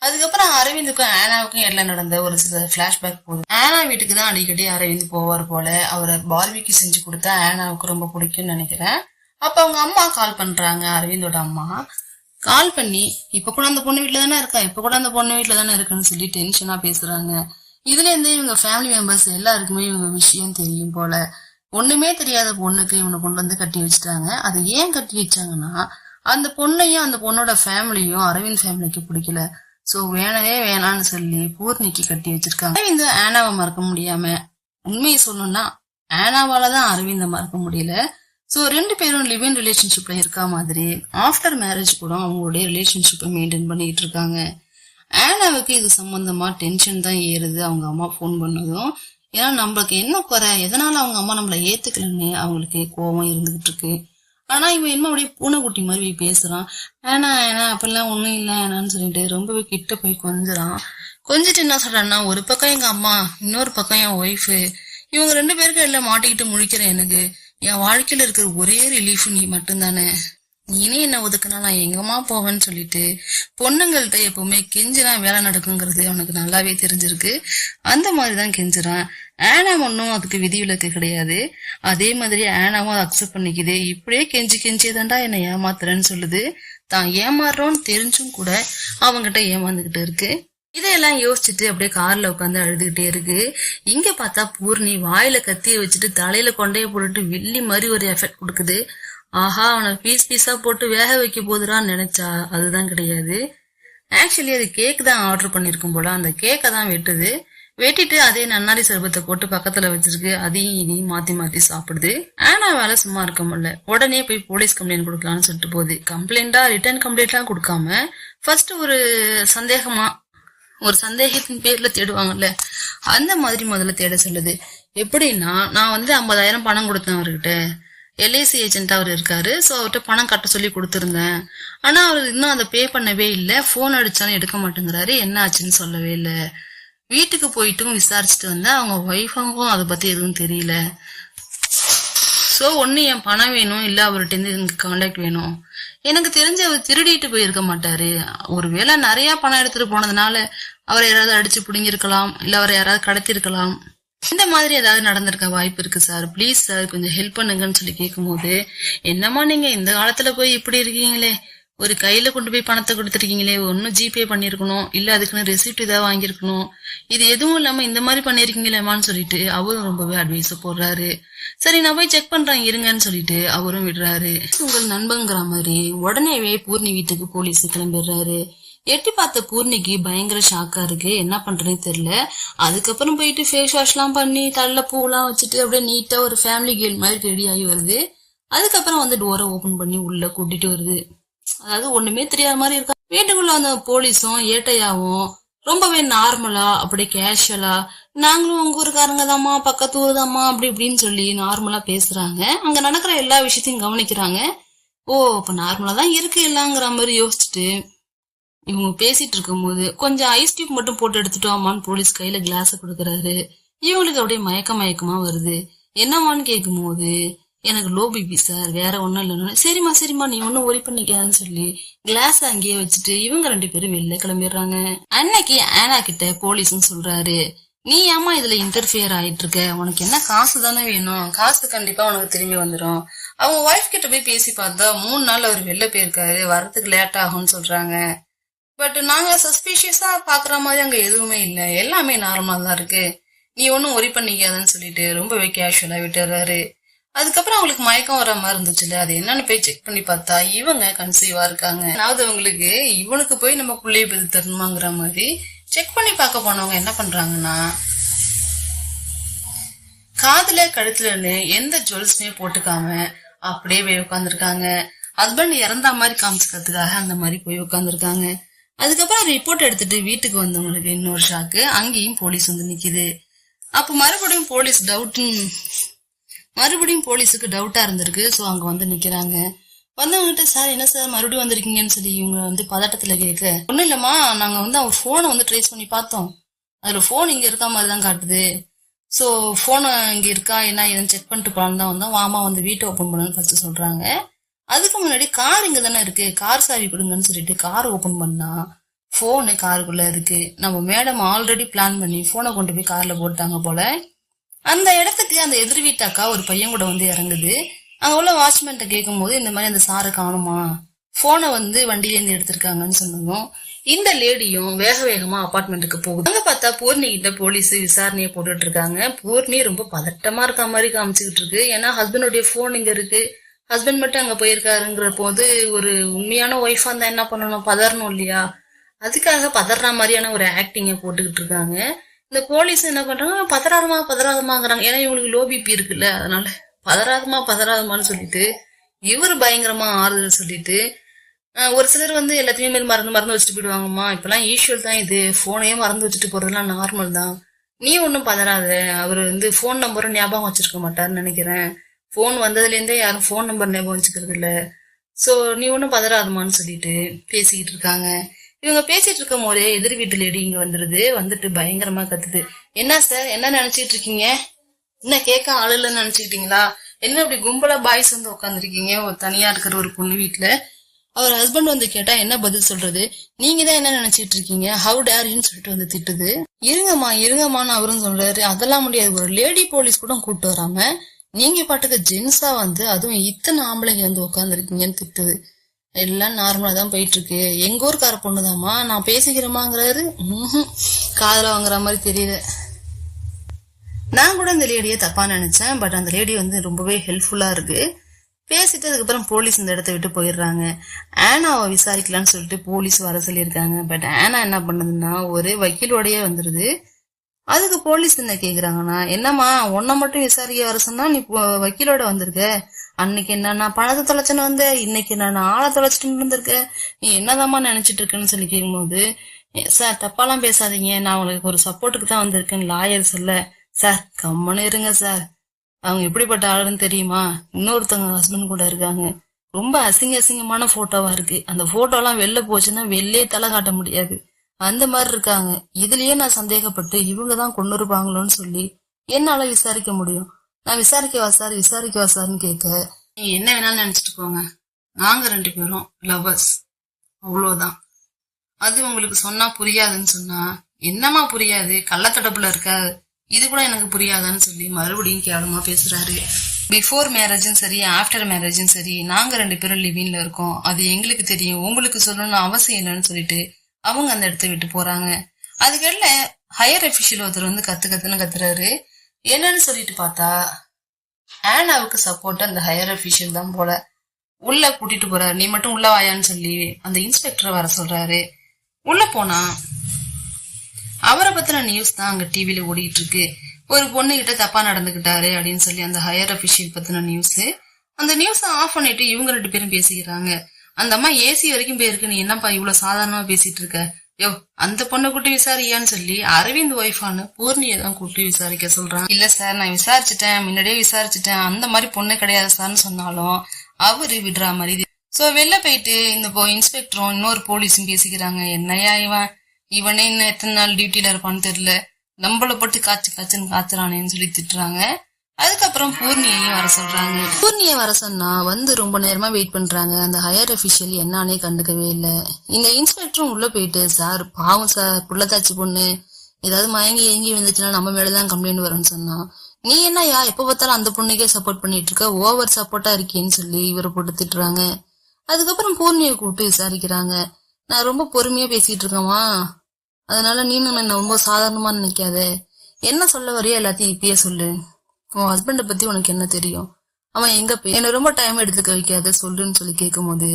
அதுக்கப்புறம் அரவிந்துக்கும் ஆனாவுக்கும் எல்லாம் நடந்த ஒரு சில பிளாஷ்பேக் போகுது. ஆனா வீட்டுக்கு தான் அடிக்கடி அரவிந்த் போவார் போல. அவரை பார்பிக்கு செஞ்சு கொடுத்தா ஆனாவுக்கு ரொம்ப பிடிக்கும்னு நினைக்கிறேன். அப்ப அவங்க அம்மா கால் பண்றாங்க, அரவிந்தோட அம்மா கால் பண்ணி, இப்ப கூட அந்த பொண்ணு வீட்டுல தானே இருக்கா, இப்ப கூட அந்த பொண்ணு வீட்டுல தானே இருக்குன்னு சொல்லி டென்ஷனா பேசுறாங்க. இதுல இருந்து இவங்க ஃபேமிலி மெம்பர்ஸ் எல்லாருக்குமே இவங்க விஷயம் தெரியும் போல. ஒண்ணுமே தெரியாத பொண்ணுக்கு இவனை கொண்டு வந்து கட்டி வச்சுட்டாங்க. அதை ஏன் கட்டி வச்சாங்கன்னா, அந்த பொண்ணையும் அந்த பொண்ணோட ஃபேமிலியும் அரவிந்த் ஃபேமிலிக்கு பிடிக்கல. சோ வேணவே வேணான்னு சொல்லி பூர்ணிக்கு கட்டி வச்சிருக்காங்க. அரவிந்த் ஆனாவை மறக்க முடியாம, உண்மையை சொல்லணும்னா ஆனாவாலதான் அரவிந்த மறக்க முடியல. சோ 2 பேரும் லிவ் இன் ரிலேஷன்ஷிப்ல இருக்கா மாதிரி ஆஃப்டர் மேரேஜ் கூட அவங்களுடைய ரிலேஷன்ஷிப்பை மெயின்டைன் பண்ணிட்டு இருக்காங்க. ஆனாவுக்கு இது சம்பந்தமா டென்ஷன் தான் ஏறுது அவங்க அம்மா போன் பண்ணதும். ஏன்னா நம்மளுக்கு என்ன குறை, எதனால அவங்க அம்மா நம்மள ஏத்துக்கலன்னு அவங்களுக்கு கோபம் இருந்துகிட்டு இருக்கு. ஆனா இவன் என்ன அப்படியே பூனைக்குட்டி மாதிரி பேசுறான். ஏன்னா அப்பெல்லாம் ஒண்ணும் இல்ல ஏன்னான்னு சொல்லிட்டு ரொம்பவே கிட்ட போய் கொஞ்சிட்டு என்ன சொல்றான்னா, ஒரு பக்கம் எங்க அம்மா, இன்னொரு பக்கம் என் ஒய்ஃபு, இவங்க 2 பேருக்கு எல்லாம் மாட்டிக்கிட்டு முழிக்கிறேன். எனக்கு என் வாழ்க்கையில இருக்கிற ஒரே ரிலீஃப் நீ மட்டும்தானே, நீனே என்ன ஒதுக்குனா நான் எங்கம்மா போவேன்னு சொல்லிட்டு பொண்ணுங்கள்ட்ட எப்பவுமே கெஞ்சிதான் வேலை நடக்குங்கிறது அவனுக்கு நல்லாவே தெரிஞ்சிருக்கு. அந்த மாதிரிதான் கெஞ்சுறான். ஆனா ஒன்னும் அதுக்கு விதிவிலக்கு கிடையாது. அதே மாதிரி ஆனாவும் அதை அக்செப்ட் பண்ணிக்குது. இப்படியே கெஞ்சியதாண்டா என்ன ஏமாத்துறேன்னு சொல்லுது. தான் ஏமாறுறோன்னு தெரிஞ்சும் கூட அவங்கிட்ட ஏமாந்துகிட்டு இருக்கு. இதையெல்லாம் யோசிச்சுட்டு அப்படியே கார்ல உட்காந்து அழுதுகிட்டே இருக்கு. இங்க பார்த்தா பூர்ணி வாயில கத்திய வச்சுட்டு தலையில கொண்டைய போட்டுட்டு வெள்ளி மாதிரி ஒரு எஃபெக்ட் கொடுக்குது. ஆஹா, அவனை பீஸா போட்டு வேக வைக்க போதுறான்னு நினைச்சா அதுதான் கிடையாது. ஆக்சுவலி அது கேக் தான் ஆர்டர் பண்ணிருக்கும் போல. அந்த கேக்கை தான் வெட்டிட்டு அதே நன்னாரி சர்பத்தை போட்டு பக்கத்துல வச்சிருக்கு. அதையும் இதையும் மாத்தி சாப்பிடுது. ஆனா வேலை சும்மா இருக்க முடியல. உடனே போய் போலீஸ் கம்ப்ளைண்ட் கொடுக்கலாம்னு சொல்லிட்டு போகுது. கம்ப்ளைண்டா ரிட்டர்ன் கம்ப்ளைண்ட்லாம் கொடுக்காம ஃபர்ஸ்ட் ஒரு சந்தேகத்தின் பேர்ல தேடுவாங்கல்ல, அந்த மாதிரி முதல்ல தேட சொல்லுது. எப்படின்னா, நான் 50,000 பணம் கொடுத்தேன் அவர்கிட்ட, எல்ஐசி ஏஜென்ட் அவர் இருக்காரு. சோ அவர்கிட்ட பணம் கட்ட சொல்லி கொடுத்திருந்தேன். ஆனா அவர் இன்னும் அதை பே பண்ணவே இல்லை. போன் அடிச்சாலும் எடுக்க மாட்டேங்கிறாரு. என்ன ஆச்சுன்னு சொல்லவே இல்லை. வீட்டுக்கு போயிட்டும் விசாரிச்சுட்டு வந்தேன். அவங்க ஒய்ஃபுக்கும் அதை பத்தி எதுவும் தெரியல. சோ ஒண்ணு என் பணம் வேணும், இல்ல அவர்கிட்ட இருந்து எனக்கு கான்டாக்ட் வேணும். எனக்கு தெரிஞ்ச அவர் திருடிட்டு போயிருக்க மாட்டாரு. ஒருவேளை நிறைய பணம் எடுத்துட்டு போனதுனால அவர் யாராவது அடிச்சு புடிங்கிருக்கலாம், இல்ல அவர் யாராவது கடத்திருக்கலாம். இந்த மாதிரி ஏதாவது நடந்திருக்க வாய்ப்பு இருக்கு சார், பிளீஸ் சார் கொஞ்சம் ஹெல்ப் பண்ணுங்கன்னு சொல்லி கேட்கும் போது, என்னமா நீங்க இந்த காலத்துல போய் இப்படி இருக்கீங்களே, ஒரு கையில கொண்டு போய் பணத்தை கொடுத்துருக்கீங்களே, ஒன்னும் ஜிபே பண்ணிருக்கணும், இல்ல அதுக்குன்னு ரெசிப்ட் ஏதாவது வாங்கிருக்கணும், இது எதுவும் இல்லாம இந்த மாதிரி பண்ணிருக்கீங்களேமான்னு சொல்லிட்டு அவரும் ரொம்பவே அட்வைஸ் போடுறாரு. சரி நான் போய் செக் பண்றேன் இருங்கன்னு சொல்லிட்டு அவரும் விடுறாரு. உங்கள் நண்பங்கிற மாதிரி உடனேவே பூர்ணி வீட்டுக்கு போலீஸ் கிளம்பிடுறாரு. எட்டி பார்த்த பூர்ணிக்கு பயங்கர ஷாக்கா இருக்கு, என்ன பண்றேன்னு தெரியல. அதுக்கப்புறம் போயிட்டு ஃபேஸ் வாஷ் எல்லாம் பண்ணி தள்ள பூலாம் வச்சுட்டு அப்படியே நீட்டா ஒரு ஃபேமிலி கேர்ள் மாதிரி ரெடி ஆகி வருது. அதுக்கப்புறம் வந்து டோரை ஓபன் பண்ணி உள்ள கூட்டிட்டு வருது. அதாவது ஒண்ணுமே தெரியாத மாதிரி இருக்கா. வீட்டுக்குள்ள வந்த போலீஸும் ஏட்டையாவும் ரொம்பவே நார்மலா அப்படியே கேஷுவலா நாங்களும் உங்க ஊருக்காரங்க தாமா, பக்கத்து ஊர் தாமா, அப்படி இப்படின்னு சொல்லி நார்மலா பேசுறாங்க. அங்க நடக்கிற எல்லா விஷயத்தையும் கவனிக்கிறாங்க. ஓ அப்ப நார்மலா தான் இருக்கு எல்லாங்கிற மாதிரி யோசிச்சுட்டு இவங்க பேசிட்டு இருக்கும் போது கொஞ்சம் ஐஸ் டியூப் மட்டும் போட்டு எடுத்துட்டோமான்னு போலீஸ் கையில கிளாஸ கொடுக்கறாரு. இவங்களுக்கு அப்படியே மயக்கமா வருது. என்னமான்னு கேட்கும் போது எனக்கு லோ பிபி சார், வேற ஒன்னும் இல்லைன்னு. சரிம்மா நீ ஒன்னும் ஒரி பண்ணிக்காதுன்னு சொல்லி கிளாஸ் அங்கேயே வச்சுட்டு இவங்க 2 பேரும் வெளில கிளம்பிடுறாங்க. அன்னைக்கு ஆனா கிட்ட போலீஸ்னு சொல்றாரு, நீ ஏமா இதுல இன்டர்ஃபியர் ஆயிட்டு இருக்க, உனக்கு என்ன காசு தானே வேணும், காசு கண்டிப்பா உனக்கு திரும்பி வந்துடும். அவங்க ஒய்ஃப் கிட்ட போய் பேசி பார்த்தா 3 நாள் அவர் வெளில போயிருக்காரு, வரதுக்கு லேட் ஆகும்னு சொல்றாங்க. பட் நாங்க சஸ்பீஷியஸா பாக்குற மாதிரி அங்க எதுவுமே இல்ல, எல்லாமே நார்மலா தான் இருக்கு, நீ ஒன்னும் ஒரி பண்ணிக்காதுன்னு சொல்லிட்டு ரொம்பவே கேஷுவலா விட்டுறாரு. அதுக்கப்புறம் அவங்களுக்கு மயக்கம் வர மாதிரி இருந்துச்சுல, அது என்னன்னு போய் செக் பண்ணி பார்த்தா இவங்க கன்சீவா இருக்காங்க. அதாவது அவங்களுக்கு இவனுக்கு போய் நம்ம புள்ளைய பதில் தரணுமாங்கிற மாதிரி செக் பண்ணி பார்க்க போனவங்க என்ன பண்றாங்கன்னா, காதுல கழுத்துலன்னு எந்த ஜுவல்ஸுமே போட்டுக்காம அப்படியே போய் உட்காந்துருக்காங்க. ஹஸ்பண்ட் இறந்தா மாதிரி காமிச்சுக்கிறதுக்காக அந்த மாதிரி போய் உட்காந்துருக்காங்க. அதுக்கப்புறம் ரிப்போர்ட் எடுத்துட்டு வீட்டுக்கு வந்தவங்களுக்கு இன்னொரு ஷாக்கு, அங்கேயும் போலீஸ் வந்து நிக்குது. அப்ப மறுபடியும் போலீஸுக்கு டவுட்டா இருந்திருக்கு. சோ அங்க வந்து நிக்கிறாங்க. வந்தவங்கிட்ட சார் என்ன சார் மறுபடியும் வந்திருக்கீங்கன்னு சொல்லி இவங்க வந்து பதட்டத்துல கேட்க, ஒண்ணும் இல்லம்மா, நாங்க வந்து அவர் போனை வந்து ட்ரேஸ் பண்ணி பார்த்தோம், அதுல போன் இங்க இருக்கா மாதிரிதான் காட்டுது, சோ போன் இங்க இருக்கா என்ன ஏதுன்னு செக் பண்ணிட்டு போலான்னு தான் வந்தோம், வாமா வந்து வீட்டை ஓபன் பண்ணு ஃபர்ஸ்ட் சொல்றாங்க. அதுக்கு முன்னாடி கார் இங்க தானே இருக்கு, கார் சாவி கொடுங்கன்னு சொல்லிட்டு கார் ஓபன் பண்ணா போனு காருக்குள்ள இருக்கு. நம்ம மேடம் ஆல்ரெடி பிளான் பண்ணி போனை கொண்டு போய் கார்ல போட்டாங்க போல. அந்த இடத்துக்கு அந்த எதிர் வீட்டாக்கா ஒரு பையன் கூட வந்து இறங்குது. அங்க உள்ள வாட்ச்மேன்ட்ட கேட்கும் போது இந்த மாதிரி அந்த சாரை காணுமா, போனை வந்து வண்டியில இருந்து எடுத்திருக்காங்கன்னு சொன்னதும் இந்த லேடியும் வேக வேகமா அபார்ட்மெண்ட்டுக்கு போகுது. அங்க பார்த்தா பூர்ணி கிட்ட போலீஸ் விசாரணையை போட்டுட்டு இருக்காங்க. பூர்ணி ரொம்ப பதட்டமா இருக்க மாதிரி காமிச்சுக்கிட்டு இருக்கு. ஏன்னா ஹஸ்பண்டுடைய போன் இங்க இருக்கு, ஹஸ்பண்ட் மட்டும் அங்க போயிருக்காருங்கிற போது ஒரு உண்மையான ஒய்ஃபா இருந்தா என்ன பண்ணணும், பதறணும் இல்லையா, அதுக்காக பதற மாதிரியான ஒரு ஆக்டிங்க போட்டுக்கிட்டு இருக்காங்க. இந்த போலீஸ் என்ன பண்றாங்க, பதறாதமாங்கிறாங்க. ஏன்னா இவங்களுக்கு லோ பிபி இருக்குல்ல, அதனால பதறாதமான்னு சொல்லிட்டு இவரு பயங்கரமா ஆறுதல் சொல்லிட்டு, ஒரு சிலர் வந்து எல்லாத்தையுமே மறந்து வச்சுட்டு போயிடுவாங்கம்மா, இப்பெல்லாம் யூஸ்வல் தான் இது, போனையே மறந்து வச்சுட்டு போறதெல்லாம் நார்மல் தான், நீ ஒன்னும் பதறாத, அவரு வந்து போன் நம்பரும் ஞாபகம் வச்சிருக்க மாட்டாருன்னு நினைக்கிறேன், போன் வந்ததுல இருந்தே யாரும் போன் நம்பர் ஞாபகம் வச்சுக்கிறது இல்ல, சோ நீ ஒன்னும் பதறாதமான்னு சொல்லிட்டு பேசிக்கிட்டு இருக்காங்க. இவங்க பேசிட்டு இருக்கும் போதே எதிர் வீட்டு லேடி இங்க வந்துருது. வந்துட்டு பயங்கரமா கத்துது, என்ன சார் என்ன நினைச்சிட்டு இருக்கீங்க, என்ன கேட்க ஆளு இல்லைன்னு நினைச்சுக்கிட்டீங்களா, என்ன இப்படி கும்பலா பாய்ஸ் வந்து உட்காந்துருக்கீங்க ஒரு தனியா இருக்கிற ஒரு பொண்ணு வீட்டுல. அவர் ஹஸ்பண்ட் வந்து கேட்டா என்ன பதில் சொல்றது, நீங்க தான் என்ன நினைச்சிட்டு இருக்கீங்க, ஹவு டேர்ன்னு சொல்லிட்டு வந்து திட்டுது. இருங்கம்மான்னு அவரும் சொல்றாரு, அதெல்லாம் முடியாது, ஒரு லேடி போலீஸ் கூட கூப்பிட்டு வராம நீங்க பாட்டுக்கு ஜென்ஸா வந்து அதுவும் இத்தனை ஆம்பளைங்க வந்து உட்காந்துருக்கீங்கன்னு திட்டுது. எல்லாம் நார்மலா தான் போயிட்டு இருக்கு, எங்க ஊருக்கார பொண்ணுதாம்மா, நான் பேசிக்கிறேமாங்கிறாரு. காதல வாங்குற மாதிரி தெரியல. நான் கூட இந்த லேடியை தப்பா நினைச்சேன், பட் அந்த லேடி வந்து ரொம்பவே ஹெல்ப்ஃபுல்லா இருக்கு. பேசிட்டு அதுக்கப்புறம் போலீஸ் இந்த இடத்த விட்டு போயிடுறாங்க. ஆனாவை விசாரிக்கலான்னு சொல்லிட்டு போலீஸ் வர சொல்லியிருக்காங்க. பட் ஆனா என்ன பண்ணுதுன்னா ஒரு வக்கீலோடய வந்துருது. அதுக்கு போலீஸ் என்ன கேக்குறாங்கன்னா, என்னம்மா உன்னை மட்டும் விசாரிக்க வர சொன்னா நீ வக்கீலோட வந்திருக்க, அன்னைக்கு என்ன நான் பணத்தை தொலைச்சுன்னு வந்தேன், இன்னைக்கு நான் ஆளை தொலைச்சிட்டு இருந்திருக்க, நீ என்னதாம்மா நினைச்சிட்டு இருக்கேன்னு சொல்லி கேட்கும்போது, சார் தப்பாலாம் பேசாதீங்க, நான் உங்களுக்கு ஒரு சப்போர்ட்டுக்கு தான் வந்திருக்கேன் லாயர் சொல்ல. சார் கம்மனு இருங்க சார், அவங்க எப்படிப்பட்ட ஆளுன்னு தெரியுமா, இன்னொருத்தவங்க ஹஸ்பண்ட் கூட இருக்காங்க, ரொம்ப அசிங்கமான போட்டோவா இருக்கு, அந்த போட்டோ எல்லாம் வெளில போச்சுன்னா வெளியே தலை காட்ட முடியாது, அந்த மாதிரி இருக்காங்க, இதுலயே நான் சந்தேகப்பட்டு இவங்கதான் கொண்டு இருப்பாங்களோன்னு சொல்லி என்னால விசாரிக்க முடியும், நான் விசாரிக்கவா சார்னு கேட்க, நீங்க என்ன வேணாலும் நினைச்சிட்டு போங்க, நாங்க 2 பேரும் லவ்வர்ஸ் அவ்வளவுதான், அது உங்களுக்கு சொன்னா புரியாதுன்னு சொன்னா, என்னமா புரியாது, கள்ளத்தடப்புல இருக்க, இது கூட எனக்கு புரியாதான்னு சொல்லி மறுபடியும் கேவலமா பேசுறாரு. பிஃபோர் மேரேஜும் சரி ஆஃப்டர் மேரேஜும் சரி நாங்க 2 பேரும் லிவிங்ல இருக்கோம், அது எங்களுக்கு தெரியும், உங்களுக்கு சொல்லணும்னு அவசியம் இல்லைன்னு சொல்லிட்டு அவங்க அந்த இடத்த விட்டு போறாங்க. அதுக்கெல்ல ஹையர் அபிஷியல் ஒருத்தர் வந்து கத்துன்னு கத்துறாரு. என்னன்னு சொல்லிட்டு பார்த்தா ஆனாவுக்கு சப்போர்ட் அந்த ஹையர் அபிஷியல் தான் போல. உள்ள கூட்டிட்டு போறாரு, நீ மட்டும் உள்ள வாயான்னு சொல்லி அந்த இன்ஸ்பெக்டரை வர சொல்றாரு. உள்ள போனா அவரை பத்தின நியூஸ் தான் அங்க டிவில ஓடிட்டு இருக்கு. ஒரு பொண்ணு கிட்ட தப்பா நடந்துகிட்டாரு அப்படின்னு சொல்லி அந்த ஹையர் அபிஷியல் பத்தின நியூஸ். அந்த நியூஸ் ஆஃப் பண்ணிட்டு இவங்க 2 பேரும் பேசிக்கிறாங்க. அந்த அம்மா ஏசி வரைக்கும் போயிருக்கு, நீ என்னப்பா இவ்வளவு சாதாரணமா பேசிட்டு இருக்க, யோ அந்த பொண்ணை கூட்டி விசாரியான்னு சொல்லி அரவிந்த் ஒய்ஃபானு பூர்ணியை தான் கூட்டி விசாரிக்க சொல்றான். இல்ல சார் நான் விசாரிச்சுட்டேன், முன்னாடியே விசாரிச்சுட்டேன், அந்த மாதிரி பொண்ணு கிடையாது சார்னு சொன்னாலும் அவரு விடுற மாதிரி. சோ வெளில போயிட்டு இந்த இன்ஸ்பெக்டரும் இன்னொரு போலீஸும் பேசிக்கிறாங்க. என்னையா இவனே இன்னும் எத்தனை நாள் டியூட்டில இருப்பான்னு தெரியல, நம்மள போட்டு காய்ச்சுன்னு காத்துறானேன்னு சொல்லி திட்டுறாங்க. அதுக்கப்புறம் பூர்ணியையும் வர சொல்றாங்க. பூர்ணிய வர சொன்னா வந்து ரொம்ப நேரமா வெயிட் பண்றாங்க. அந்த ஹையர் அபிஷியல் என்னானே கண்டுக்கவே இல்லை. இந்த இன்ஸ்பெக்டரும் உள்ள போயிட்டு, சார் பாவம் சார், புள்ளத்தாச்சி பொண்ணு ஏதாவது மயங்கி ஏங்கி வந்துச்சுன்னா நம்ம மேலதான் கம்ப்ளைண்ட் வரும்னு சொன்னா, நீ என்னயா எப்ப பார்த்தாலும் அந்த பொண்ணுக்கே சப்போர்ட் பண்ணிட்டு இருக்க, ஓவர் சப்போர்ட்டா இருக்கேன்னு சொல்லி இவரை போட்டு திட்டுறாங்க. அதுக்கப்புறம் பூர்ணியை கூப்பிட்டு விசாரிக்கிறாங்க. நான் ரொம்ப பொறுமையா பேசிட்டு இருக்கேமா, அதனால நீனும் என்ன ரொம்ப சாதாரணமா நினைக்காத, என்ன சொல்ல வரையோ எல்லாத்தையும் இப்பயே சொல்லு, உன் ஹஸ்பண்ட பத்தி உனக்கு என்ன தெரியும், அவன் எங்க போய் என்ன ரொம்ப டைம் எடுத்துக்க வைக்காத சொல்லுன்னு சொல்லி கேட்கும் போது,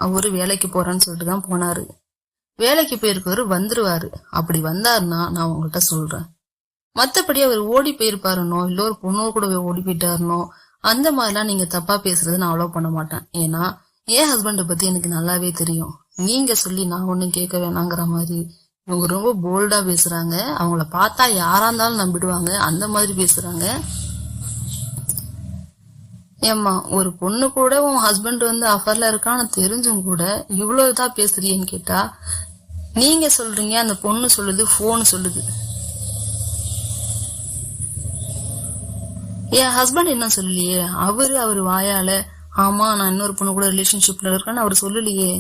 அவரு வேலைக்கு போறான்னு சொல்லிட்டு தான் போனாரு. வேலைக்கு போயிருக்கவரு வந்துருவாரு, அப்படி வந்தாருன்னா நான் உங்ககிட்ட சொல்றேன். மத்தபடி அவர் ஓடி போயிருப்பாருனோ இல்ல ஒரு பொண்ணோ கூட ஓடி போயிட்டாருனோ அந்த மாதிரிலாம் நீங்க தப்பா பேசுறது நான் அலோவ் பண்ண மாட்டேன். ஏன்னா என் ஹஸ்பண்ட பத்தி எனக்கு நல்லாவே தெரியும். நீங்க சொல்லி நான் ஒண்ணும் கேட்க வேணாங்கிற மாதிரி இவங்க ரொம்ப போல்டா பேசுறாங்க. அவங்கள பார்த்தா யாரா இருந்தாலும் நம்பிடுவாங்க, அந்த மாதிரி பேசுறாங்க. ஏம்மா ஒரு பொண்ணு கூட உன் ஹஸ்பண்ட் வந்து அஃபர்ல இருக்கான்னு தெரிஞ்சும் கூட இவ்வளவு இதா பேசுறீன்னு கேட்டா, நீங்க சொல்றீங்க அந்த பொண்ணு சொல்லுது, போன் சொல்லுது. என் ஹஸ்பண்ட் என்ன சொல்லலையே, அவரு வாயால ஆமா நான் இன்னொரு பொண்ணு கூட ரிலேஷன்ஷிப்ல இருக்கேன்னு அவர் சொல்லலையே,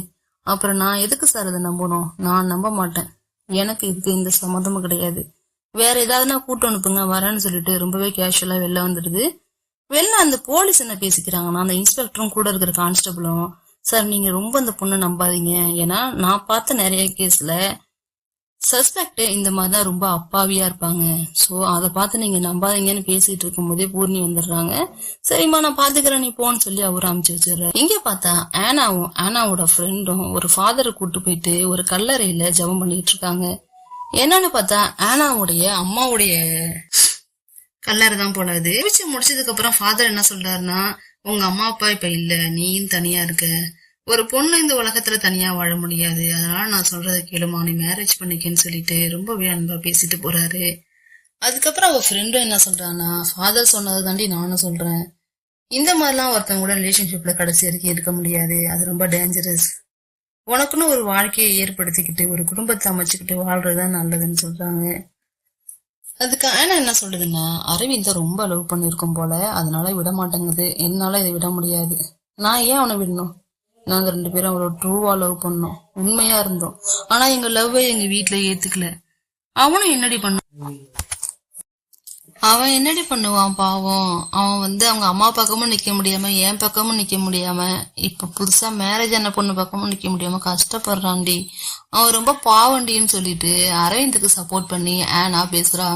அப்புறம் நான் எதுக்கு சார் அதை நம்பணும்? நான் நம்ப மாட்டேன், எனக்கு இதுக்கு இந்த சம்மந்தமும் கிடையாது, வேற ஏதாவதுனா கூட்டு அனுப்புங்க வரேன்னு சொல்லிட்டு ரொம்பவே கேஷுவலா வெளில வந்துடுது. வெளில அந்த போலீஸ் என்ன பேசிக்கிறாங்கன்னா, அந்த இன்ஸ்பெக்டரும் கூட இருக்கிற கான்ஸ்டபிளும், சார் நீங்க ரொம்ப அந்த பொண்ணை நம்பாதீங்க, ஏன்னா நான் பார்த்த நிறைய கேஸ்ல சஸ்பெக்ட் இந்த மாதிரிதான் ரொம்ப அப்பாவியா இருப்பாங்க, சோ அதை பார்த்து நீங்க நம்பாதீங்கன்னு பேசிட்டு இருக்கும் போதே பூர்ணி வந்துடுறாங்க. சரிம்மா நான் பாத்துக்கிறேன் நீ போன்னு சொல்லி அவரு அனுப்பிச்சு வச்சிடறாரு. இங்க பார்த்தா ஆனாவோட ஃப்ரெண்டும் ஒரு ஃபாதரை கூட்டு போயிட்டு ஒரு கல்லறையில ஜெபம் பண்ணிட்டு இருக்காங்க. என்னன்னு பார்த்தா ஆனாவுடைய அம்மாவுடைய கல்லறை தான் போல. அது முடிச்சதுக்கு அப்புறம் ஃபாதர் என்ன சொல்றாருன்னா, உங்க அம்மா அப்பா இப்ப இல்ல, நீயும் தனியா இருக்க, ஒரு பொண்ணு இந்த உலகத்துல தனியா வாழ முடியாது, அதனால நான் சொல்றதை கேளுமா, நீ மேரேஜ் பண்ணிக்கன்னு சொல்லிட்டு ரொம்பவே அன்பா பேசிட்டு போறாரு. அதுக்கப்புறம் அவ ஃப்ரெண்டும் என்ன சொல்றான்னா, ஃபாதர் சொன்னதை தாண்டி நானும் சொல்றேன், இந்த மாதிரிலாம் ஒருத்தவங்க கூட ரிலேஷன்ஷிப்ல கடைசி வரைக்கும் இருக்க முடியாது, அது ரொம்ப டேஞ்சரஸ், உனக்குன்னு ஒரு வாழ்க்கையை ஏற்படுத்திக்கிட்டு ஒரு குடும்பத்தை அமைச்சுக்கிட்டு வாழ்றதுதான் நல்லதுன்னு சொல்றாங்க. அதுக்கு ஆனா என்ன சொல்றதுன்னா, அரவிந்த ரொம்ப லவ் பண்ணிருக்கும் போல, அதனால விட மாட்டேங்குது, என்னால இதை விட முடியாது, நான் ஏன் அவனை விடணும், நாங்க 2 பேரும் அவளோட ட்ரூவா லவ் பண்ணோம், உண்மையா இருந்தோம், ஆனா எங்க லவ்வை எங்க வீட்டுல ஏத்துக்கல, அவனும் என்னடி அவன் என்னடி பண்ணுவான் பாவம், அவன் வந்து அவங்க அம்மா பக்கமும் நிக்க முடியாம என் பக்கமும் நிக்க முடியாம இப்ப புதுசா மேரேஜ் ஆன பொண்ணு பக்கமும் நிக்க முடியாம கஷ்டப்படுறான்டி, அவன் ரொம்ப பாவண்டின்னு சொல்லிட்டு அரவிந்துக்கு சப்போர்ட் பண்ணி ஆனா பேசுறா.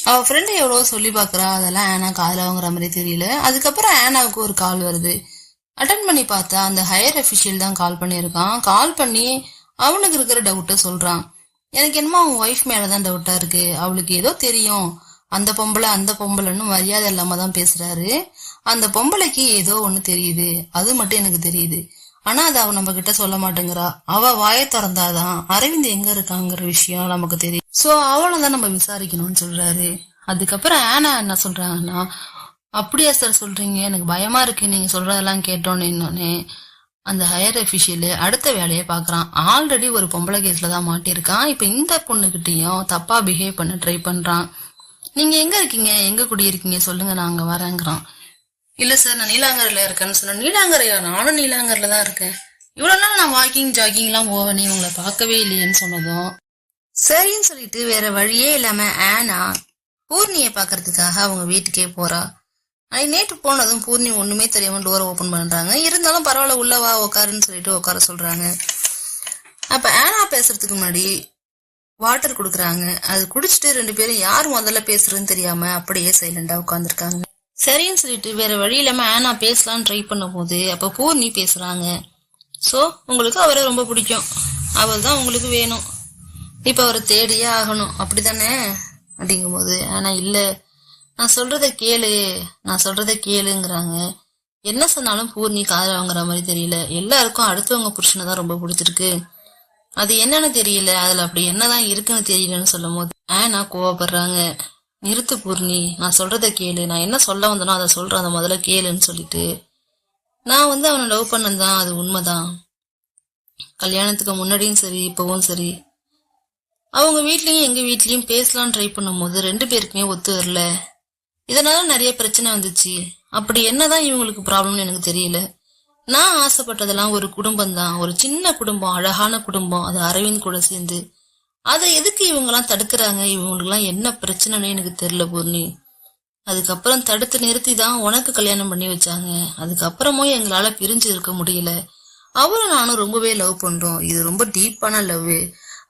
அவ ஃப்ரெண்டு எவ்வளவோ சொல்லி பாக்குறா, அதெல்லாம் ஆனா காதுல வாங்குற மாதிரி தெரியல. அதுக்கப்புறம் ஆனாவுக்கு ஒரு கால் வருது. அட்டன் பண்ணி பார்த்தா அந்த ஹையர் அபிஷியல் தான் கால் பண்ணிருக்கான். கால் பண்ணி அவனுக்கு இருக்கிற டவுட்ட சொல்றான். எனக்கு என்னமோ அவன் ஒய்ஃப் மேலதான் டவுட்டா இருக்கு, அவளுக்கு ஏதோ தெரியும், அந்த பொம்பளைன்னு மரியாதை இல்லாம தான் பேசுறாரு, அந்த பொம்பளைக்கு ஏதோ ஒண்ணு தெரியுது, அது மட்டும் எனக்கு தெரியுது, ஆனா அது அவ நம்ம கிட்ட சொல்ல மாட்டேங்கிறா, அவ வாயை திறந்தாதான் அரவிந்த் எங்க இருக்காங்கிற விஷயம் நமக்கு தெரியும், சோ அவளதான் நம்ம விசாரிக்கணும்னு சொல்றாரு. அதுக்கப்புறம் ஆனா என்ன சொல்றாங்கன்னா, அப்படியா சார் சொல்றீங்க, எனக்கு பயமா இருக்கு நீங்க சொல்றதெல்லாம் கேட்டோன்னு. இன்னொன்னு அந்த ஹையர் அபிஷியல் அடுத்த வேலையை பாக்குறான். ஆல்ரெடி ஒரு பொம்பளை கேஸ்ல தான் மாட்டிருக்கான், இப்ப இந்த பொண்ணுகிட்டையும் தப்பா பிஹேவ் பண்ண ட்ரை பண்றான். நீங்க எங்க இருக்கீங்க, எங்க குடியிருக்கீங்க சொல்லுங்க, நான் அங்க வரேங்கிறான். இல்ல சார் நான் நீலாங்கரையில இருக்கேன்னு சொன்ன. நீலாங்கரையா, நானும் நீலாங்கரையில தான் இருக்கேன், இவ்வளவு நாள் நான் வாக்கிங் ஜாகிங் எல்லாம் போவேன், நீ உங்களை பார்க்கவே இல்லையேன்னு சொன்னதும் சரின்னு சொல்லிட்டு வேற வழியே இல்லாம ஆனா பூர்ணிய பாக்குறதுக்காக அவங்க வீட்டுக்கே போறா. நேற்று போனதும் பூர்ணி ஒண்ணுமே தெரியாம டோரை ஓபன் பண்றாங்க. இருந்தாலும் பரவாயில்ல உள்ள வா உட்காருன்னு சொல்லிட்டு உட்கார சொல்றாங்க. அப்ப ஆனா பேசுறதுக்கு முன்னாடி வாட்டர் குடுக்குறாங்க. அது குடிச்சிட்டு 2 பேரும் யாரு முதல்ல பேசுறதுன்னு தெரியாம அப்படியே சைலண்டா உட்காந்துருக்காங்க. சரின்னு சொல்லிட்டு வேற வழி இல்லாம ஆனா பேசலான்னு ட்ரை பண்ண போது அப்ப பூர்ணி பேசுறாங்க. சோ உங்களுக்கு அவரை ரொம்ப பிடிக்கும், அவள் தான் உங்களுக்கு வேணும், இப்ப அவரை தேடியே ஆகணும் அப்படித்தானே அப்படிங்கும் போது, ஆனா இல்ல, நான் சொல்றத கேளு, நான் சொல்றத கேளுங்கிறாங்க. என்ன சொன்னாலும் பூர்ணி காதல் வாங்குற மாதிரி தெரியல. எல்லாருக்கும் அடுத்தவங்க புருஷனை தான் ரொம்ப பிடிச்சிருக்கு, அது என்னன்னு தெரியல, அதுல அப்படி என்னதான் இருக்குன்னு தெரியலன்னு சொல்லும் போது ஆனா கோவப்படுறாங்க. நிறுத்து பூர்ணி, நான் சொல்றத கேளு, நான் என்ன சொல்ல வந்தனோ அதை சொல்றேன், அதை முதல்ல கேளுன்னு சொல்லிட்டு, நான் அவனை லவ் பண்ணதான், அது உண்மைதான். கல்யாணத்துக்கு முன்னாடியும் சரி இப்பவும் சரி அவங்க வீட்லயும் எங்க வீட்லயும் பேசலாம் ட்ரை பண்ணும் போது 2 பேருக்குமே ஒத்து வரல. இதனால நிறைய பிரச்சனை வந்துச்சு. அப்படி என்னதான் இவங்களுக்கு ப்ராப்ளம்னு எனக்கு தெரியல. நான் ஆசைப்பட்டதெல்லாம் ஒரு குடும்பம் தான், ஒரு சின்ன குடும்பம், அழகான குடும்பம், அது அரவிந்த் கூட சேர்ந்து. அதை எதுக்கு இவங்கெல்லாம் தடுக்கிறாங்க, இவங்களுக்கு எல்லாம் என்ன பிரச்சனைன்னு எனக்கு தெரியல பூர்ணி. அதுக்கப்புறம் தடுத்து நிறுத்தி தான் உனக்கு கல்யாணம் பண்ணி வச்சாங்க. அதுக்கப்புறமும் எங்களால பிரிஞ்சு இருக்க முடியல. அவரும் நானும் ரொம்பவே லவ் பண்றோம், இது ரொம்ப டீப்பான லவ்.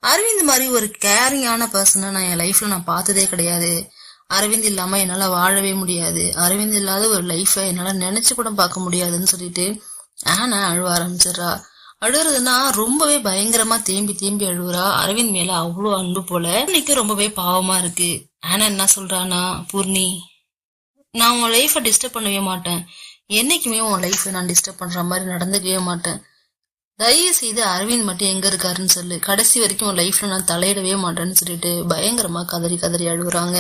அரவிந்த் மாதிரி ஒரு கேரிங்கான பர்சனை நான் என் லைஃப்ல நான் பார்த்ததே கிடையாது. அரவிந்த் இல்லாம என்னால வாழவே முடியாது, அரவிந்த் இல்லாத ஒரு லைஃபை என்னால நினைச்சு கூட பார்க்க முடியாதுன்னு சொல்லிட்டு ஆனா அழுவ ஆரம்பிச்சிடறா. அழுறதுன்னா ரொம்பவே பயங்கரமா தேம்பி தேம்பி அழுவுறா. அரவிந்த் மேல அவ்வளவு அன்பு போல. இன்னைக்கு ரொம்பவே பாவமா இருக்கு. ஆனா என்ன சொல்றானா, பூர்ணி நான் உன் லைஃப டிஸ்டர்ப் பண்ணவே மாட்டேன், என்னைக்குமே உன் லைஃப நான் டிஸ்டர்ப் பண்ற மாதிரி நடந்துக்கவே மாட்டேன், தயவு செய்து அரவிந்த் மட்டும் எங்க இருக்காருன்னு சொல்லு, கடைசி வரைக்கும் உன் லைஃப்ல நான் தலையிடவே மாட்டேன்னு சொல்லிட்டு பயங்கரமா கதறி கதறி அழுகுறாங்க.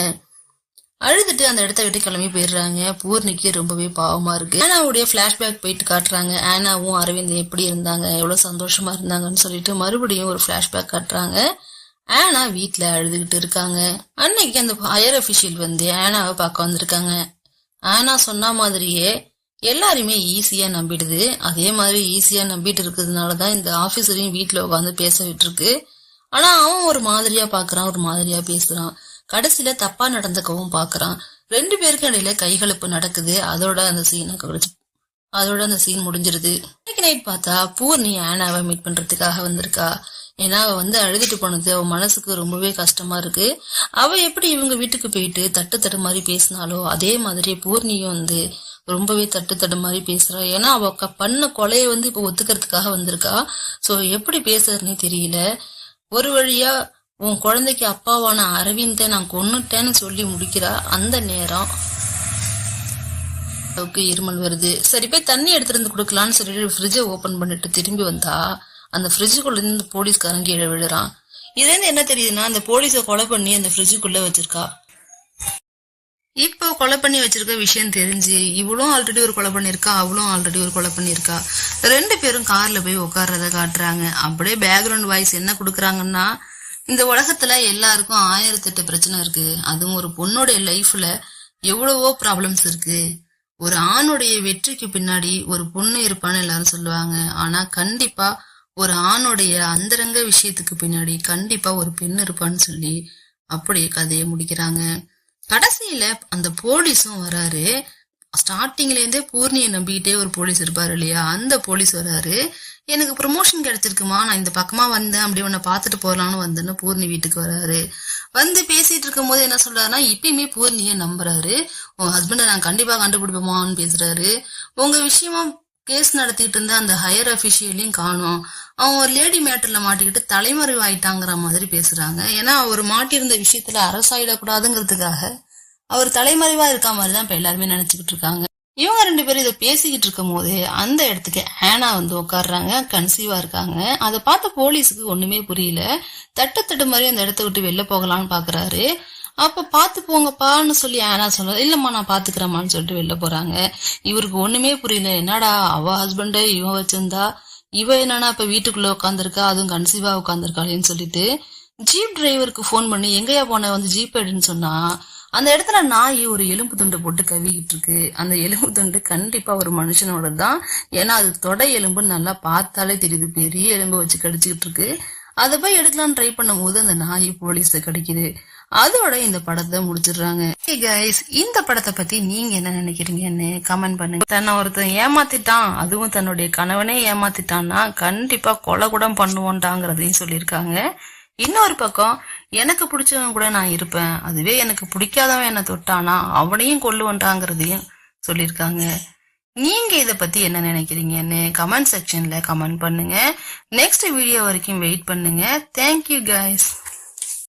அழுதுட்டு அந்த இடத்த விட்டு கிளம்பி போயிடுறாங்க. பூர்ணிக்கு ரொம்பவே பாவமா இருக்கு. ஆனாவுடைய பிளாஷ்பேக் போயிட்டு காட்டுறாங்க. ஆனாவும் அரவிந்த் எப்படி இருந்தாங்க, எவ்வளவு சந்தோஷமா இருந்தாங்கன்னு சொல்லிட்டு மறுபடியும் ஒரு பிளாஷ்பேக் காட்டுறாங்க. ஆனா வீட்டுல அழுதுகிட்டு இருக்காங்க. அன்னைக்கு அந்த ஹையர் அபிஷியல் வந்து ஆனாவை பார்க்க வந்திருக்காங்க. ஆனா சொன்ன மாதிரியே எல்லாருமே ஈஸியா நம்பிடுது. அதே மாதிரி ஈஸியா நம்பிட்டு இருக்கிறதுனாலதான் இந்த ஆபீசரையும் வீட்டுல உட்காந்து பேச விட்டு இருக்கு. ஆனா அவன் ஒரு மாதிரியா பாக்குறான், ஒரு மாதிரியா பேசுறான். கடைசியில தப்பா நடந்துக்கவும் பாக்குறான். 2 பேருக்கும் இடையில கைகலப்பு நடக்குது. அதோட அந்த சீன் முடிஞ்சிருது. இன்னைக்கு நைட் பார்த்தா பூர்ணி ஆனாவை மீட் பண்றதுக்காக வந்திருக்கா. ஏன்னா அவ அழுதுட்டு போனது அவ மனசுக்கு ரொம்பவே கஷ்டமா இருக்கு. அவ எப்படி இவங்க வீட்டுக்கு போயிட்டு தட்டு மாதிரி பேசினாலோ அதே மாதிரி பூர்ணியும் ரொம்பவே தட்டு மாதிரி பேசுறா. ஏன்னா அவ பண்ண கொலையை இப்ப ஒத்துக்கிறதுக்காக வந்திருக்கா. சோ எப்படி பேசுறதுன்னே தெரியல. ஒரு வழியா உன் குழந்தைக்கு அப்பாவான அரவிந்தை நான் கொன்னுட்டேன்னு சொல்லி முடிக்கிறா. அந்த நேரம் இருமல் வருது. சரி போய் தண்ணி எடுத்துட்டு வந்து கொடுக்கலான்னு சொல்லிட்டு ஃப்ரிட்ஜை ஓபன் பண்ணிட்டு திரும்பி வந்தா அந்த ஃப்ரிட்ஜுக்குள்ள இருந்து போலீஸ்காரன் கீழே விழுறான். இதுல இருந்து என்ன தெரியுதுன்னா அந்த போலீஸை கொலை பண்ணி அந்த ஃப்ரிட்ஜுக்குள்ள வச்சிருக்கா. இப்போ கொலை பண்ணி வச்சிருக்க விஷயம் தெரிஞ்சு இவளும் ஆல்ரெடி ஒரு கொலை பண்ணிருக்கா, அவளும் ஆல்ரெடி ஒரு கொலை பண்ணிருக்கா. 2 பேரும் கார்ல போய் உட்கார்றத காட்டுறாங்க. அப்படியே பேக்ரவுண்ட் வாய்ஸ் என்ன கொடுக்குறாங்கன்னா, இந்த உலகத்துல எல்லாருக்கும் 1008 பிரச்சனை இருக்கு, அதுவும் ஒரு பொண்ணுடைய லைஃப்ல எவ்வளவோ ப்ராப்ளம்ஸ் இருக்கு. ஒரு ஆணுடைய வெற்றிக்கு பின்னாடி ஒரு பொண்ணு இருப்பான்னு எல்லாரும் சொல்லுவாங்க. ஆனா கண்டிப்பா ஒரு ஆணுடைய அந்தரங்க விஷயத்துக்கு பின்னாடி கண்டிப்பா ஒரு பெண் இருப்பான்னு சொல்லி அப்படியே கதையை முடிக்கிறாங்க. கடைசியில அந்த போலீஸும் வராரு. ஸ்டார்டிங்ல இருந்தே பூர்ணியை நம்பிக்கிட்டே ஒரு போலீஸ் இருப்பாரு இல்லையா, அந்த போலீஸ் வராரு. எனக்கு ப்ரமோஷன் கிடைச்சிருக்குமா, நான் இந்த பக்கமா வந்தேன், அப்படி உன்னை பாத்துட்டு போறலான்னு வந்தேன்னு பூர்ணி வீட்டுக்கு வராரு. பேசிட்டு இருக்கும் போது என்ன சொல்றாருன்னா, இப்பயுமே பூர்ணிய நம்புறாரு. உன் ஹஸ்பண்டை நான் கண்டிப்பா கண்டுபிடிப்போமான்னு பேசுறாரு. உங்க விஷயமா கேஸ் நடத்திட்டு இருந்த அந்த ஹையர் அபிஷியலையும் காணும், அவன் ஒரு லேடி மேட்டர்ல மாட்டிக்கிட்டு தலைமறைவு ஆயிட்டாங்கிற மாதிரி பேசுறாங்க. ஏன்னா அவர் மாட்டியிருந்த விஷயத்துல அரசாயிடக்கூடாதுங்கிறதுக்காக அவர் தலைமறைவா இருக்க மாதிரிதான் இப்ப எல்லாருமே நினைச்சுக்கிட்டு இருக்காங்க. இவங்க 2 பேரும் இதை பேசிக்கிட்டு இருக்கும் போது அந்த இடத்துக்கு ஆனா உட்காடுறாங்க. கன்சீவா இருக்காங்க. அதை பார்த்த போலீஸுக்கு ஒண்ணுமே புரியல. தட்டு மாதிரி அந்த இடத்த விட்டு வெளில போகலான்னு பாக்குறாரு. அப்ப பாத்து போங்கப்பான்னு சொல்லி ஆனா சொல்ல, இல்லம்மா நான் பாத்துக்கிறேம்மான்னு சொல்லிட்டு வெளில போறாங்க. இவருக்கு ஒண்ணுமே புரியல. என்னடா அவ ஹஸ்பண்ட இவன் வச்சிருந்தா, இவ என்னன்னா இப்ப வீட்டுக்குள்ள உட்காந்துருக்கா, அதுவும் கன்சீவா உட்காந்துருக்காளேன்னு சொல்லிட்டு ஜீப் டிரைவருக்கு போன் பண்ணி எங்கயா போன ஜீப் எடுன்னு சொன்னா, அந்த இடத்துல நாய் ஒரு எலும்பு துண்டை போட்டு கவிக்கிட்டு இருக்கு. அந்த எலும்பு துண்டு கண்டிப்பா ஒரு மனுஷனோட தான். ஏன்னா அது தொடை எலும்பு நல்லா பார்த்தாலே தெரியுது, பெரிய எலும்பு வச்சு கடிச்சுக்கிட்டு இருக்கு. அதை போய் எடுக்கலாம்னு ட்ரை பண்ணும் போது அந்த நாய் போலீஸ கடிக்குது. அதோட இந்த படத்தை முடிச்சிடுறாங்க. இந்த படத்தை பத்தி நீங்க என்ன நினைக்கிறீங்கன்னு கமெண்ட் பண்ணுங்க. தன்னை ஒருத்தன் ஏமாத்திட்டான், அதுவும் தன்னுடைய கணவனே ஏமாத்திட்டான்னா கண்டிப்பா கொலை கூட பண்ணுவோன்டாங்கிறதையும் சொல்லியிருக்காங்க. இன்னொரு பக்கம் எனக்கு பிடிச்சவன் கூட நான் இருப்பேன், அதுவே எனக்கு பிடிக்காதவன் என்ன தொட்டானா அவனையும் கொல்லுவன்றாங்கிறதையும் சொல்லியிருக்காங்க. நீங்க இத பத்தி என்ன நினைக்கிறீங்கன்னு கமெண்ட் செக்ஷன்ல கமெண்ட் பண்ணுங்க. நெக்ஸ்ட் வீடியோ வரைக்கும் வெயிட் பண்ணுங்க. Thank you guys.